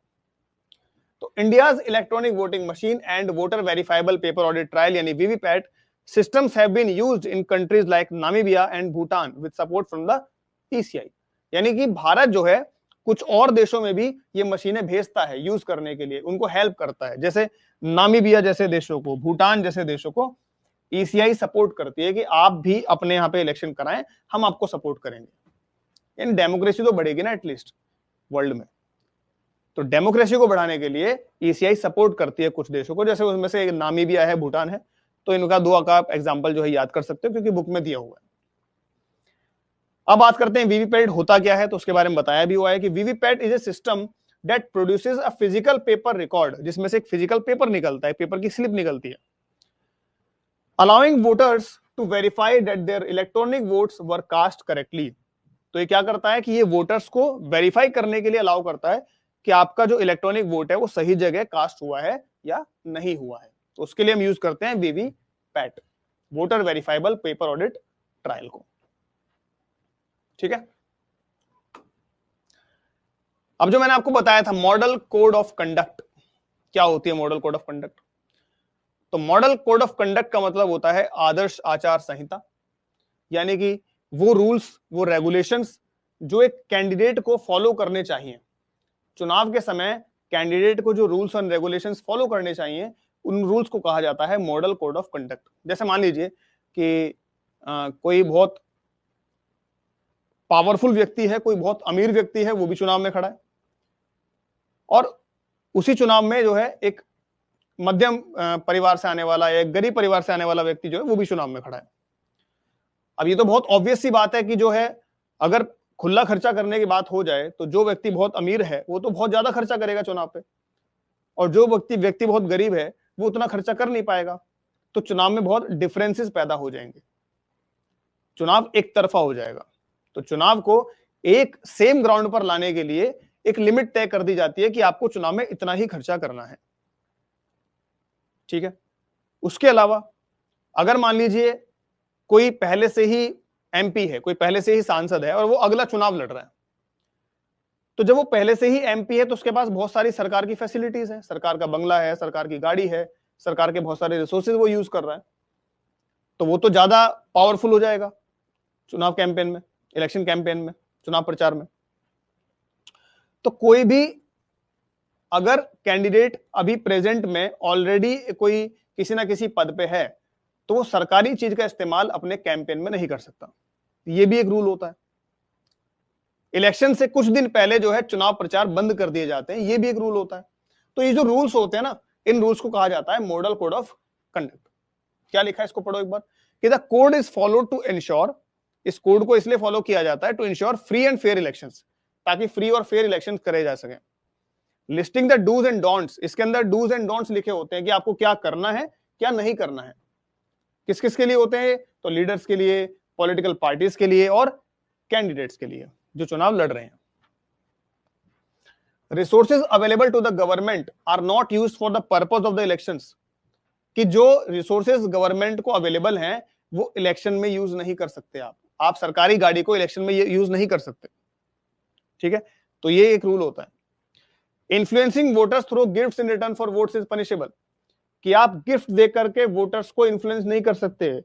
तो India's electronic voting machine and voter verifiable paper audit trial यानी VVPAT systems have been used in countries like Namibia and Bhutan with support from the ECI। यानी कि भारत जो है कुछ और देशों में भी ये मशीनें भेजता है यूज करने के लिए, उनको हेल्प करता है। जैसे नामीबिया जैसे देशों को, भूटान जैसे देशों को ECI सपोर्ट करती है कि आप भी अपने यहाँ पे इलेक्शन कराएं, हम आपको सपोर्ट करेंगे। इन डेमोक्रेसी तो बढ़ेगी ना एटलीस्ट वर्ल्ड में। तो डेमोक्रेसी को बढ़ाने के लिए ECI सपोर्ट करती है कुछ देशों को, जैसे उसमें से एक नामीबिया है, भूटान है। तो इनका दो का एग्जांपल जो है याद कर सकते हो क्योंकि बुक में दिया हुआ है। अब बात करते हैं वीवीपैट होता क्या है, तो उसके बारे में बताया भी हुआ है कि VVPAT is a system that produces a physical paper record, जिसमें से एक फिजिकल पेपर निकलता है, पेपर की स्लिप निकलती है, allowing voters to verify that their electronic votes were cast correctly. तो ये क्या करता है कि ये वोटर्स को वेरीफाई करने के लिए अलाउ करता है कि आपका जो इलेक्ट्रॉनिक वोट है वो सही जगह कास्ट हुआ है या नहीं हुआ है। तो उसके लिए हम यूज करते हैं VVPAT, voter verifiable paper audit trial को। ठीक है। अब जो मैंने आपको बताया था मॉडल कोड ऑफ कंडक्ट, क्या होती है मॉडल कोड ऑफ कंडक्ट? तो मॉडल कोड ऑफ कंडक्ट का मतलब होता है आदर्श आचार संहिता, यानी कि वो रूल्स, वो रेगुलेशंस जो एक कैंडिडेट को फॉलो करने चाहिए। चुनाव के समय कैंडिडेट को जो रूल्स एंड रेगुलेशंस फॉलो करने चाहिए उन रूल्स को कहा जाता है मॉडल कोड ऑफ कंडक्ट। जैसे मान लीजिए कि कोई बहुत पावरफुल व्यक्ति है, कोई बहुत अमीर व्यक्ति है, वो भी चुनाव में खड़ा है, और उसी चुनाव में जो है एक मध्यम परिवार से आने वाला या एक गरीब परिवार से आने वाला व्यक्ति जो है वो भी चुनाव में खड़ा है। अब ये तो बहुत ऑब्वियस सी बात है कि जो है अगर खुला खर्चा करने की बात हो जाए तो जो व्यक्ति बहुत अमीर है वो तो बहुत ज्यादा खर्चा करेगा चुनाव पे, और जो व्यक्ति बहुत गरीब है वो उतना खर्चा कर नहीं पाएगा। तो चुनाव में बहुत डिफरेंसेस पैदा हो जाएंगे, चुनाव एक तरफा हो जाएगा। तो चुनाव को एक सेम ग्राउंड पर लाने के लिए एक लिमिट तय कर दी जाती है कि आपको चुनाव में इतना ही खर्चा करना है। ठीक है। उसके अलावा अगर मान लीजिए कोई पहले से ही एमपी है, कोई पहले से ही सांसद है और वो अगला चुनाव लड़ रहा है, तो जब वो पहले से ही एमपी है तो उसके पास बहुत सारी सरकार की फैसिलिटीज है, सरकार का बंगला है, सरकार की गाड़ी है, सरकार के बहुत सारे रिसोर्सेज वो यूज कर रहा है, तो वो तो ज्यादा पावरफुल हो जाएगा चुनाव कैंपेन में, इलेक्शन कैंपेन में, चुनाव प्रचार में। तो कोई भी अगर कैंडिडेट अभी प्रेजेंट में ऑलरेडी कोई किसी ना किसी पद पे है तो वो सरकारी चीज का इस्तेमाल अपने कैंपेन में नहीं कर सकता। ये भी एक रूल होता है। इलेक्शन से कुछ दिन पहले जो है चुनाव प्रचार बंद कर दिए जाते हैं, ये भी एक रूल होता है। तो ये जो रूल्स होते हैं ना, इन रूल्स को कहा जाता है मॉडल कोड ऑफ कंडक्ट। क्या लिखा है इसको पढ़ो एक बार, कि the code is followed to ensure, इस कोड को इसलिए फॉलो किया जाता है to ensure free and fair elections, ताकि फ्री और फेयर इलेक्शंस करे जा सके। Listing the dos and don'ts, इसके अंदर डूज एंड डोंट्स लिखे होते हैं कि आपको क्या करना है क्या नहीं करना है। किस किस के लिए होते हैं? तो लीडर्स के लिए, पॉलिटिकल पार्टीज के लिए और कैंडिडेट्स के लिए जो चुनाव लड़ रहे हैं। Resources available to the government are not used for the purpose of the elections, कि जो रिसोर्सेज गवर्नमेंट को अवेलेबल हैं वो इलेक्शन में यूज नहीं कर सकते। आप सरकारी गाड़ी को इलेक्शन में यूज नहीं कर सकते। ठीक है। तो ये एक रूल होता है। Influencing voters through gifts in return for votes is punishable, कि आप गिफ्ट दे करके वोटर्स को इन्फ्लुएंस नहीं कर सकते।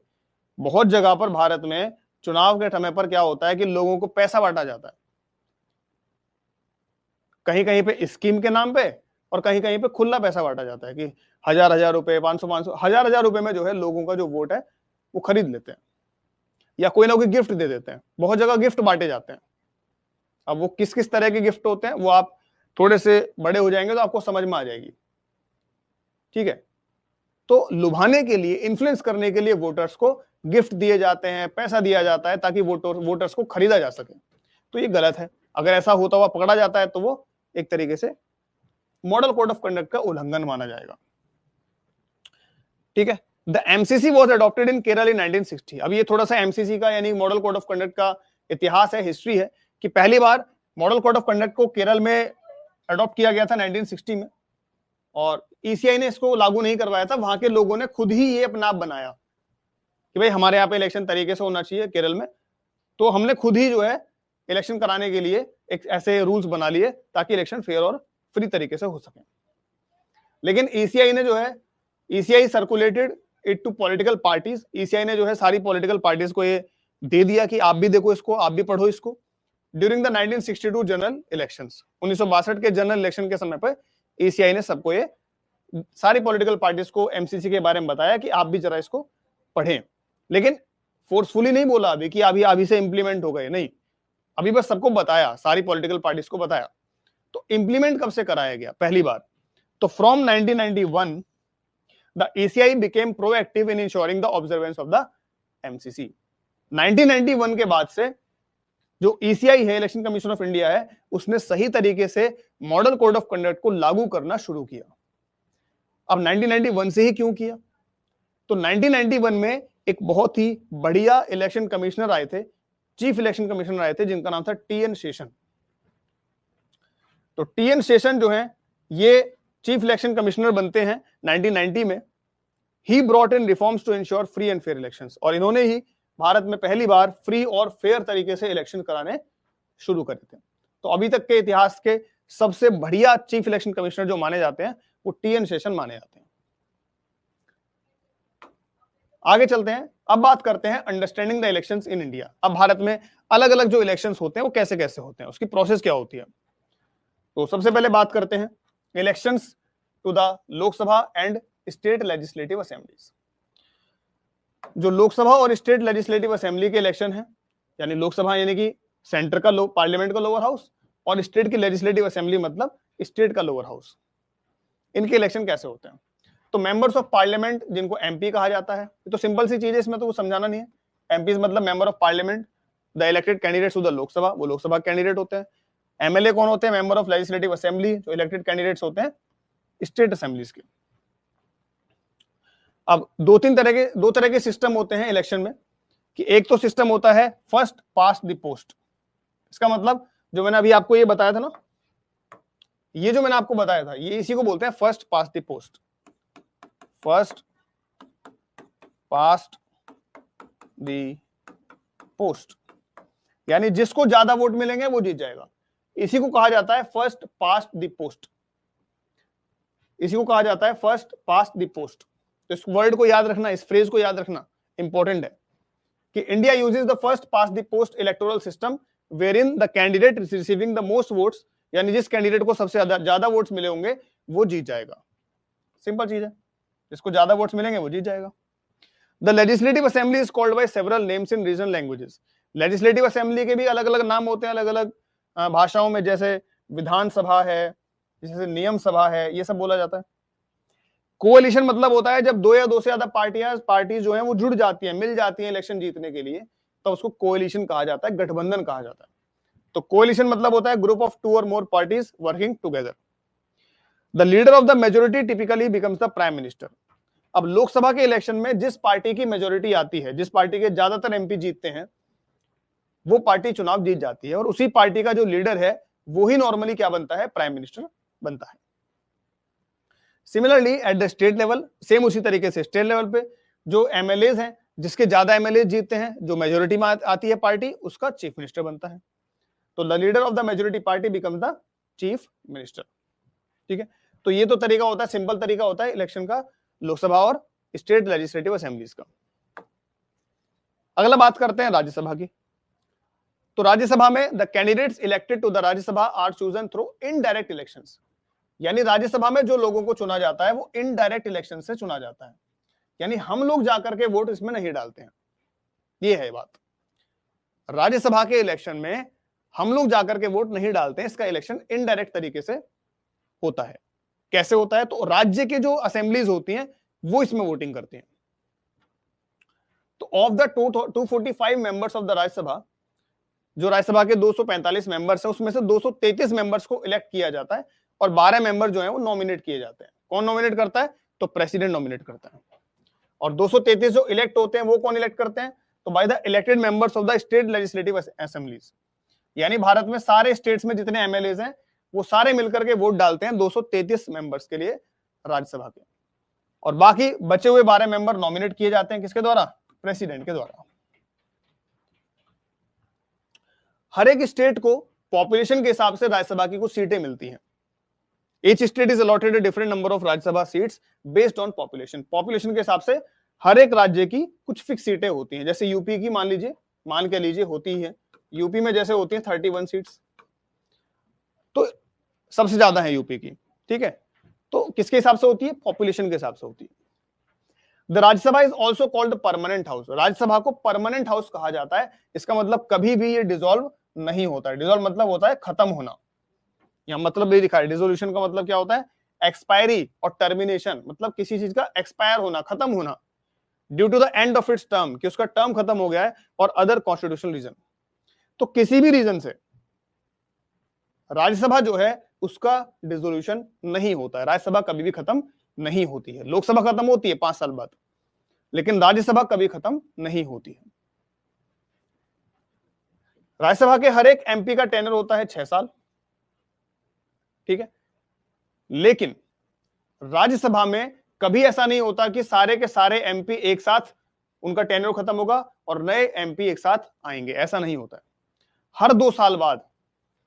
बहुत जगह पर भारत में चुनाव के समय पर क्या होता है कि लोगों को पैसा बांटा जाता है, कहीं कहीं पे स्कीम के नाम पे और कहीं कहीं पे खुला पैसा बांटा जाता है कि 1000 रुपए, 500 1000 रुपए में जो है लोगों का जो वोट है वो खरीद लेते हैं या कोई ना कोई गिफ्ट दे देते हैं। बहुत जगह गिफ्ट बांटे जाते हैं। अब वो किस किस तरह के गिफ्ट होते हैं वो आप थोड़े से बड़े हो जाएंगे तो आपको समझ में आ जाएगी। ठीक है। तो लुभाने के लिए, इन्फ्लुएंस करने के लिए वोटर्स को गिफ्ट दिए जाते हैं, पैसा दिया जाता है ताकि वोटर्स को खरीदा जा सके। तो ये गलत है। अगर ऐसा होता हुआ पकड़ा जाता है तो वो एक तरीके से मॉडल कोड ऑफ कंडक्ट का उल्लंघन माना जाएगा। ठीक है। The MCC was adopted in Kerala in 1960। अब ये थोड़ा सा एमसीसी का यानी मॉडल कोड ऑफ कंडक्ट का इतिहास है, हिस्ट्री है, कि पहली बार मॉडल कोड ऑफ कंडक्ट को केरल में अडॉप्ट किया गया था 1960 में, और ईसीआई ने इसको लागू नहीं करवाया था। वहां के लोगों ने खुद ही ये अपना आप बनाया कि भाई हमारे यहाँ पे इलेक्शन तरीके से होना चाहिए केरल में, तो हमने खुद ही जो है इलेक्शन कराने के लिए एक ऐसे रूल्स बना लिए ताकि इलेक्शन फेयर और फ्री तरीके से हो सके। लेकिन ईसीआई ने जो है, ECI circulated it to political parties. ECI ने जो है सारी पॉलिटिकल पार्टीज को ये दे दिया कि आप भी देखो इसको, आप भी पढ़ो इसको। ड्यूरिंग द 1962 जनरल इलेक्शंस, 1962 के जनरल इलेक्शन के समय पर ईसीआई ने सबको ये, सारी पॉलिटिकल पार्टीज को एमसीसी के बारे में बताया कि आप भी जरा इसको पढ़ें। लेकिन फोर्सफुली नहीं बोला अभी कि अभी से इंप्लीमेंट हो गए, नहीं, अभी बस सबको बताया, सारी पॉलिटिकल पार्टीज को बताया। तो इंप्लीमेंट कब से कराया गया पहली बार? तो from 1991 the ECI became proactive in ensuring the observance of the MCC। 1991 के बाद से जो ECI है, इलेक्शन कमीशन ऑफ इंडिया है, उसने सही तरीके से मॉडल कोड ऑफ कंडक्ट को लागू करना शुरू किया। अब 1991 से ही क्यों किया? तो 1991 में एक बहुत ही बढ़िया इलेक्शन कमिश्नर आए थे, चीफ इलेक्शन कमिश्नर आए थे, जिनका नाम था TN शेषन। तो TN शेषन जो है ये चीफ इलेक्शन कमिश्नर बनते हैं 1990 में। He brought in reforms to ensure free and fair elections, और इन्होंने ही भारत में पहली बार फ्री और फेयर तरीके से इलेक्शन कराने शुरू करे थे। तो अभी तक के इतिहास के सबसे बढ़िया चीफ इलेक्शन कमिश्नर जो माने जाते हैं वो TN शेषन माने जाते हैं। आगे चलते हैं, अब बात करते हैं understanding the elections in India. अब भारत में अलग अलग जो इलेक्शंस होते हैं वो कैसे कैसे होते हैं, उसकी प्रोसेस क्या होती है। तो सबसे पहले बात करते हैं elections to the Lok Sabha and state legislative assemblies. जो लोकसभा और स्टेट लेजिस्लेटिव असेंबली के इलेक्शन है, यानी लोकसभा यानी कि सेंटर का पार्लियामेंट का लोअर हाउस, और स्टेट की लेजिस्लेटिव असेंबली मतलब स्टेट का लोअर हाउस, इनके इलेक्शन कैसे होते हैं। तो मेंबर्स ऑफ पार्लियामेंट, जिनको एमपी कहा जाता है, तो सिंपल सी चीज है, इसमें तो कुछ समझाना नहीं है। एमपी मतलब member of parliament, the elected candidates to the Lok Sabha, वो लोकसभा कैंडिडेट होते हैं। एमएलए कौन होते हैं? मेंबर ऑफ लेजिस्लेटिव असेंबली, जो इलेक्टेड कैंडिडेट्स होते हैं स्टेट असेंबलीज के। अब दो तरह के सिस्टम होते हैं इलेक्शन में, कि एक तो सिस्टम होता है फर्स्ट पास्ट द पोस्ट। इसका मतलब जो मैंने अभी आपको ये बताया था ना, ये जो मैंने आपको बताया था, ये इसी को बोलते हैं first past the post. First past the post, यानी जिसको ज्यादा वोट मिलेंगे वो जीत जाएगा। इसी को कहा जाता है फर्स्ट पास्ट द पोस्ट, इसी को कहा जाता है फर्स्ट पास्ट द पोस्ट। तो इस वर्ड को याद रखना, इस फ्रेज को याद रखना इंपॉर्टेंट है कि India uses the first past the post electoral system wherein the candidate receiving the most votes, यानी जिस कैंडिडेट को सबसे ज्यादा वोट्स मिले होंगे वो जीत जाएगा। सिंपल चीज है, जिसको ज्यादा वोट्स मिलेंगे वो जीत जाएगा। The legislative assembly is called by several names in regional languages. Legislative assembly के भी अलग अलग नाम होते हैं अलग अलग भाषाओं में, जैसे विधानसभा है, जैसे नियम सभा है, ये सब बोला जाता है। कोएलिशन मतलब होता है जब दो या दो से ज्यादा पार्टीज जो हैं वो जुड़ जाती हैं, मिल जाती हैं इलेक्शन जीतने के लिए, तो उसको कोएलिशन कहा जाता है, गठबंधन कहा जाता है। तो कोएलिशन मतलब होता है ग्रुप ऑफ 2 और more parties working together. The leader of the majority typically becomes the prime minister. अब लोकसभा के इलेक्शन में जिस पार्टी की मेजोरिटी आती है, जिस पार्टी के ज्यादातर एमपी जीतते हैं, वो पार्टी चुनाव जीत जाती है, और उसी पार्टी का जो लीडर है वो ही नॉर्मली क्या बनता है? प्राइम मिनिस्टर बनता है। Similarly at the state level, same उसी तरीके से स्टेट लेवल पे जो एमएलएज हैं, जिसके ज्यादा एमएलए जीतते हैं, जो मेजोरिटी में आती है पार्टी, उसका चीफ मिनिस्टर बनता है। तो the leader of the majority party become the chief minister. ठीक है, तो ये तो तरीका होता है, सिंपल तरीका होता है इलेक्शन का, लोकसभा और स्टेट लेजिस्लेटिव असेंबलीज का। अगला बात करते हैं राज्यसभा की। तो राज्यसभा में the candidates elected to the Rajya Sabha are chosen through indirect elections, यानी राज्यसभा में जो लोगों को चुना जाता है वो इनडायरेक्ट इलेक्शन से चुना जाता है, यानी हम लोग जाकर के वोट इसमें नहीं डालते हैं। ये है बात, राज्यसभा के इलेक्शन में हम लोग जाकर के वोट नहीं डालते हैं, इसका इलेक्शन इनडायरेक्ट तरीके से होता है। कैसे होता है? तो राज्य के जो असेंबलीज होती हैं वो इसमें वोटिंग करते हैं। तो of the 245 members of the Rajya Sabha, जो राज्यसभा के 245 मेंबर्स हैं, उसमें से 233 मेंबर्स को इलेक्ट किया जाता है और 12 मेंबर जो है वो नॉमिनेट किए जाते हैं। कौन नॉमिनेट करता है? तो प्रेसिडेंट नॉमिनेट करता है। और 233 जो इलेक्ट होते हैं वो कौन इलेक्ट करते हैं? तो by the elected members of the state legislative assemblies, यानी भारत में सारे स्टेट्स में जितने एमएलए हैं वो सारे मिलकर के वोट डालते हैं 233 मेंबर्स के लिए राज्यसभा के, और बाकी बचे हुए 12 मेंबर नॉमिनेट किए जाते हैं किसके द्वारा? प्रेसिडेंट के द्वारा। हर एक स्टेट को पॉपुलेशन के हिसाब से राज्यसभा की कुछ सीटें मिलती हैं। Each state is allotted a different number of Rajya Sabha seats based on population. Population के हिसाब से हर एक राज्य की कुछ फिक्स सीटें होती हैं। जैसे यूपी की मान के लीजिए होती है, यूपी में जैसे होती है 31 सीट्स, तो सबसे ज्यादा है यूपी की, ठीक है। तो किसके हिसाब से होती है? पॉपुलेशन के हिसाब से होती है। The Rajya Sabha is also called permanent house. Rajya Sabha को परमानेंट हाउस कहा जाता है। इसका मतलब कभी भी ये डिसॉल्व नहीं होता है। डिसॉल्व मतलब होता है खत्म होना। यहां मतलब ये लिखा है, डिसोल्यूशन का मतलब क्या होता है? एक्सपायरी, और टर्मिनेशन मतलब किसी चीज का एक्सपायर होना, खत्म होना, due to the end of its term, कि उसका टर्म खत्म हो गया है, और अदर कॉन्स्टिट्यूशनल रीजन। तो किसी भी रीजन से राज्यसभा जो है उसका डिसोल्यूशन नहीं होता है। राज्यसभा कभी भी खत्म नहीं होती है। लोकसभा खत्म होती है 5 साल बाद, लेकिन राज्यसभा कभी खत्म नहीं होती है। राज्यसभा के हर एक एमपी का टेनर होता है 6 साल, ठीक है। लेकिन राज्यसभा में कभी ऐसा नहीं होता कि सारे के सारे एमपी एक साथ उनका टेन्योर खत्म होगा और नए एमपी एक साथ आएंगे, ऐसा नहीं होता है। हर 2 साल बाद,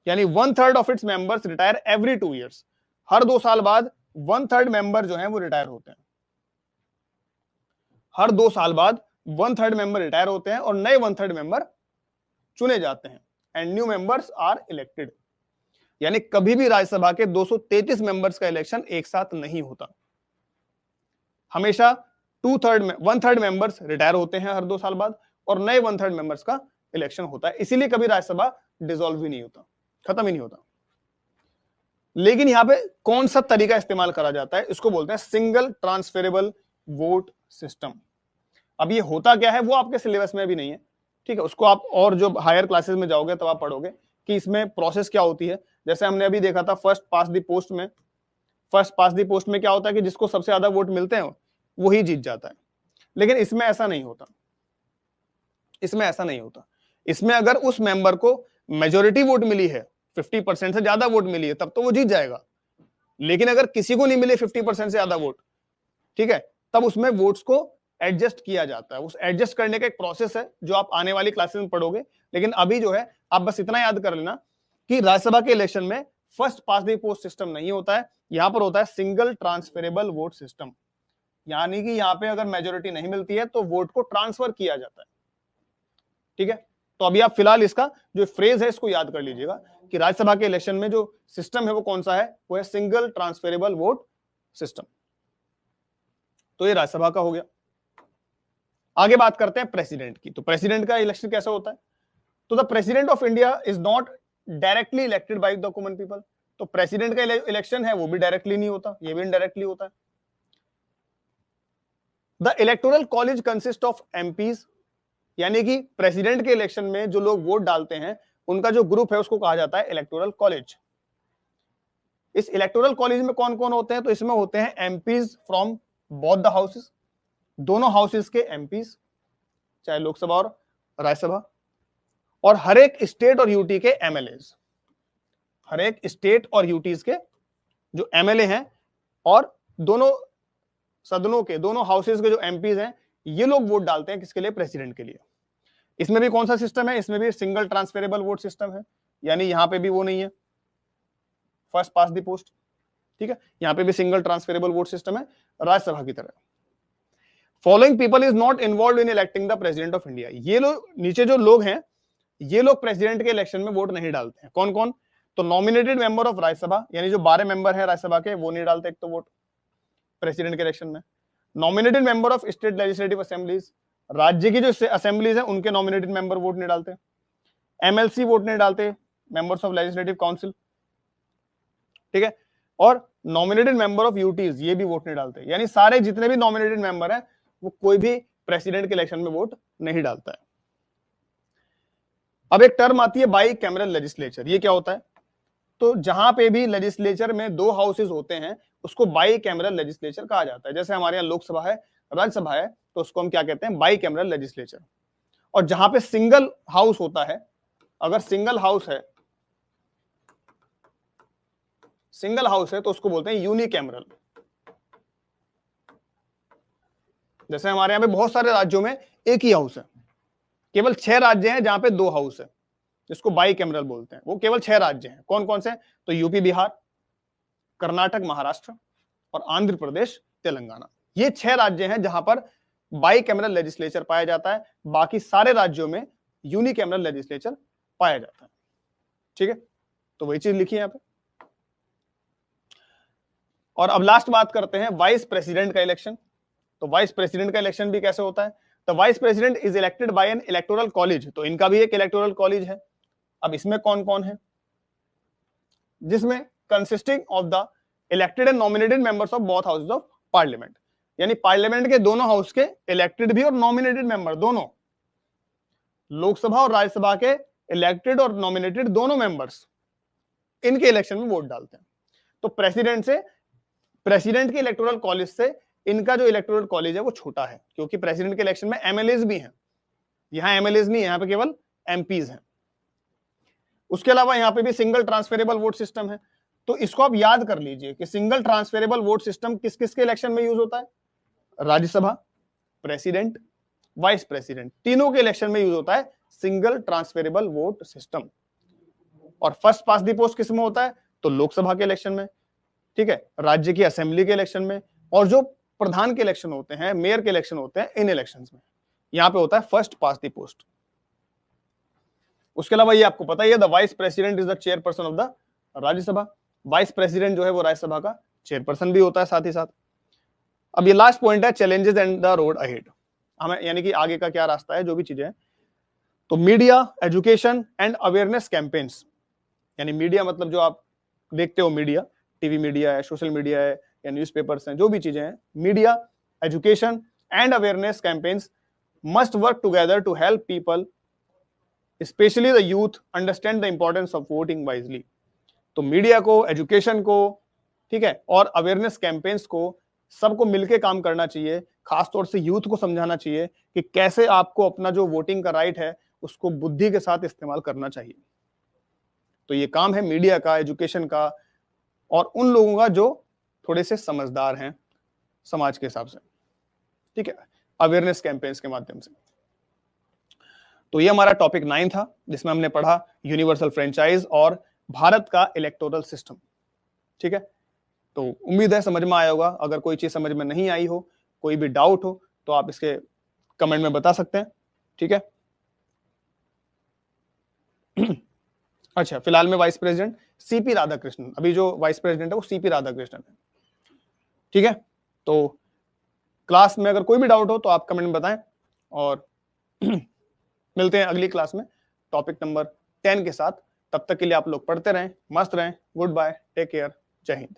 यानी 1/3 of its members retire every 2 years. हर 2 साल बाद 1/3 मेंबर जो है वो रिटायर होते हैं। हर 2 साल बाद 1/3 मेंबर रिटायर होते हैं और नए 1/3 मेंबर चुने जाते हैं, and new members are elected. यानी कभी भी राज्यसभा के 233 मेंबर्स का इलेक्शन एक साथ नहीं होता। हमेशा 1/3 मेंबर्स रिटायर होते हैं हर 2 साल बाद, और नए 1/3 मेंबर्स का इलेक्शन होता है। इसीलिए कभी राज्यसभा डिसॉल्व ही नहीं होता, खत्म ही नहीं होता। लेकिन यहां पे कौन सा तरीका इस्तेमाल करा जाता है? इसको बोलते हैं सिंगल ट्रांसफरेबल वोट सिस्टम। अब ये होता क्या है वो आपके सिलेबस में भी नहीं है, ठीक है। उसको आप और जो हायर क्लासेस में जाओगे तब आप पढ़ोगे कि इसमें प्रोसेस क्या होती है। जैसे हमने अभी देखा था फर्स्ट पास द पोस्ट में, क्या होता है कि जिसको सबसे ज्यादा वोट मिलते हैं वही जीत जाता है। लेकिन इसमें ऐसा नहीं होता। इसमें अगर उस मेंबर को मेजोरिटी वोट मिली है, 50% से ज्यादा वोट मिली है, तब तो वो जीत जाएगा। लेकिन अगर किसी को नहीं मिले 50% से ज्यादा वोट, ठीक है, तब उसमें वोट्स को एडजस्ट किया जाता है। उस एडजस्ट करने का एक प्रोसेस है जो आप आने वाली क्लासेस में पढ़ोगे। लेकिन अभी जो है आप बस इतना याद कर लेना कि राज्यसभा के इलेक्शन में first pass the post system नहीं होता है, यहां पर होता है सिंगल ट्रांसफरेबल वोट सिस्टम। यानी कि यहां पे अगर मेजोरिटी नहीं मिलती है तो वोट को ट्रांसफर किया जाता है, ठीक है। तो अभी आप फिलहाल इसका जो फ्रेज है इसको याद कर लीजिएगा कि राज्यसभा के इलेक्शन में जो सिस्टम है वो कौन सा है? वो है सिंगल ट्रांसफरेबल वोट सिस्टम। तो ये राज्यसभा का हो गया। आगे बात करते हैं प्रेसिडेंट की। तो प्रेसिडेंट का इलेक्शन कैसा होता है? तो the president of India is not directly elected by the common people. तो प्रेसिडेंट का इलेक्शन है वो भी डायरेक्टली नहीं होता, ये भी इनडायरेक्टली होता है। The electoral college consist of MPs, यानी कि प्रेसिडेंट के इलेक्शन में जो लोग वोट डालते हैं उनका जो ग्रुप है उसको कहा जाता है इलेक्टोरल कॉलेज। इस इलेक्टोरल कॉलेज में कौन कौन होते हैं? तो इसमें होते हैं MPs from both the houses, दोनों हाउसेस के एमपीज, चाहे लोकसभा और राज्यसभा, और हर एक स्टेट और यूटी के एमएलएज। हर एक स्टेट और यूटीज के जो एमएलए हैं और दोनों सदनों के, दोनों हाउसेस के जो एमपीज हैं, ये लोग वोट डालते हैं किसके लिए? प्रेसिडेंट के लिए। इसमें भी कौन सा सिस्टम है? इसमें भी सिंगल ट्रांसफरेबल वोट सिस्टम है, यानी यहां पे भी वो नहीं है फर्स्ट पास द पोस्ट, ठीक है। यहां पे भी सिंगल ट्रांसफरेबल वोट सिस्टम है राज्यसभा की तरह। Following people is not involve in electing the president of India. ये लोग, नीचे जो लोग हैं, ये लोग प्रेसिडेंट के इलेक्शन में वोट नहीं डालते हैं। कौन कौन? तो नॉमिनेटेड मेंबर ऑफ राज्यसभा, यानी जो 12 मेंबर है राज्यसभा के, वो नहीं डालते एक तो वोट प्रेसिडेंट के इलेक्शन में। Nominated member of state legislative assemblies, राज्य की जो असेंबलीज है उनके नॉमिनेटेड मेंबर वोट नहीं डालते। एमएलसी वोट नहीं डालते, मेंबर्स ऑफ लेजिस्लेटिव काउंसिल, ठीक है। और नॉमिनेटेड मेंबर ऑफ यूटीज ये भी वोट नहीं डालते, यानी सारे जितने भी नॉमिनेटेड मेंबर हैं वो कोई भी प्रेसिडेंट के इलेक्शन में वोट नहीं डालता है। अब एक टर्म आती है बाई कैमरल लेजिस्लेचर, ये क्या होता है? तो जहां पे भी लेजिस्लेचर में दो हाउसेज होते हैं उसको बाई कैमरल लेजिस्लेचर कहा जाता है। जैसे हमारे यहाँ लोकसभा है, राज्यसभा है, तो उसको हम क्या कहते हैं? By cameral legislature. और जहां पे सिंगल हाउस होता है, अगर सिंगल हाउस है तो उसको बोलते हैं यूनिकैमरल। जैसे हमारे यहाँ पे बहुत सारे राज्यों में एक ही हाउस है, केवल 6 राज्य हैं जहां पे 2 हाउस है, जिसको बाई कैमरल बोलते हैं। वो केवल 6 राज्य हैं। कौन कौन से? तो यूपी, बिहार, कर्नाटक, महाराष्ट्र और आंध्र प्रदेश, तेलंगाना। ये 6 राज्य हैं जहां पर बाई कैमरल लेजिस्लेचर पाया जाता है। बाकी सारे राज्यों में यूनिकैमरल लेजिस्लेचर पाया जाता है। ठीक है, तो वही चीज लिखी है यहां पे। और अब लास्ट बात करते हैं वाइस प्रेसिडेंट का इलेक्शन। तो वाइस प्रेसिडेंट का इलेक्शन भी कैसे होता है? तो vice president is elected by N electoral college. तो इनका भी एक इलेक्टोरल कॉलेज है। अब इसमें कौन कौन है? जिसमें consisting of the elected and nominated members of both houses of parliament, यानी पार्लियामेंट के दोनों हाउस के इलेक्टेड भी और नॉमिनेटेड मेंबर दोनों, लोकसभा और राज्यसभा के इलेक्टेड और नॉमिनेटेड दोनों मेंबर्स इनके इलेक्शन में वोट डालते हैं। तो प्रेसिडेंट के इलेक्टोरल कॉलेज से इनका जो इलेक्टोरल कॉलेज है वो छोटा है, क्योंकि प्रेसिडेंट के इलेक्शन में एमएलएज भी हैं। यहां एमएलएज नहीं है, यहां पे केवल एमपीज हैं। उसके अलावा यहां पे भी सिंगल ट्रांसफरेबल वोट सिस्टम है। तो इसको आप याद कर लीजिए कि सिंगल ट्रांसफरेबल वोट सिस्टम किस किस के इलेक्शन में यूज होता है? राज्यसभा, प्रेसिडेंट, वाइस प्रेसिडेंट, तीनों के इलेक्शन में यूज होता है सिंगल ट्रांसफरेबल वोट सिस्टम। और फर्स्ट पास द पोस्ट किस में होता है? तो लोकसभा के इलेक्शन में, ठीक है, राज्य की असेंबली के इलेक्शन में, और जो प्रधान के इलेक्शन होते हैं, मेयर के इलेक्शन होते हैं, इन इलेक्शंस में यहां पे होता है फर्स्ट पास द पोस्ट। उसके अलावा ये आपको पता ही है, the vice president is the chairperson of the Rajya Sabha. Vice president जो है वो राज्यसभा का चेयरपर्सन भी होता है साथ ही साथ। अब ये लास्ट पॉइंट है, challenges and the road ahead. हमें यानी कि आगे का क्या रास्ता है, जो भी चीजें हैं। तो media, education and awareness campaigns, यानी मीडिया मतलब जो आप देखते हो, मीडिया, टीवी मीडिया है, सोशल मीडिया है या न्यूज़पेपर्स हैं, जो भी चीजें हैं, media, education and awareness campaigns must work together to help people, specially the youth, understand the importance of voting wisely. तो मीडिया को, एजुकेशन को, ठीक है, और अवेयरनेस कैंपेन्स को सबको मिलकर काम करना चाहिए। खासतौर से यूथ को समझाना चाहिए कि कैसे आपको अपना जो वोटिंग का राइट है उसको बुद्धि के साथ इस्तेमाल करना चाहिए। तो ये काम है मीडिया का, एजुकेशन का, और उन लोगों का जो थोड़े से समझदार हैं समाज के हिसाब से, ठीक है, अवेयरनेस कैंपेन्स के माध्यम से। तो ये हमारा टॉपिक 9 था, जिसमें हमने पढ़ा यूनिवर्सल फ्रेंचाइज और भारत का इलेक्टोरल सिस्टम। ठीक है, तो उम्मीद है समझ में आया होगा। अगर कोई चीज समझ में नहीं आई हो, कोई भी डाउट हो, तो आप इसके कमेंट में बता सकते हैं। ठीक है, अच्छा, फिलहाल में वाइस प्रेसिडेंट सीपी राधाकृष्णन, अभी जो वाइस प्रेसिडेंट है वो सीपी राधाकृष्णन है। ठीक है, तो क्लास में अगर कोई भी डाउट हो तो आप कमेंट में बताएं, और मिलते हैं अगली क्लास में टॉपिक नंबर 10 के साथ। तब तक के लिए आप लोग पढ़ते रहें, मस्त रहें। गुड बाय, टेक केयर, जय हिंद।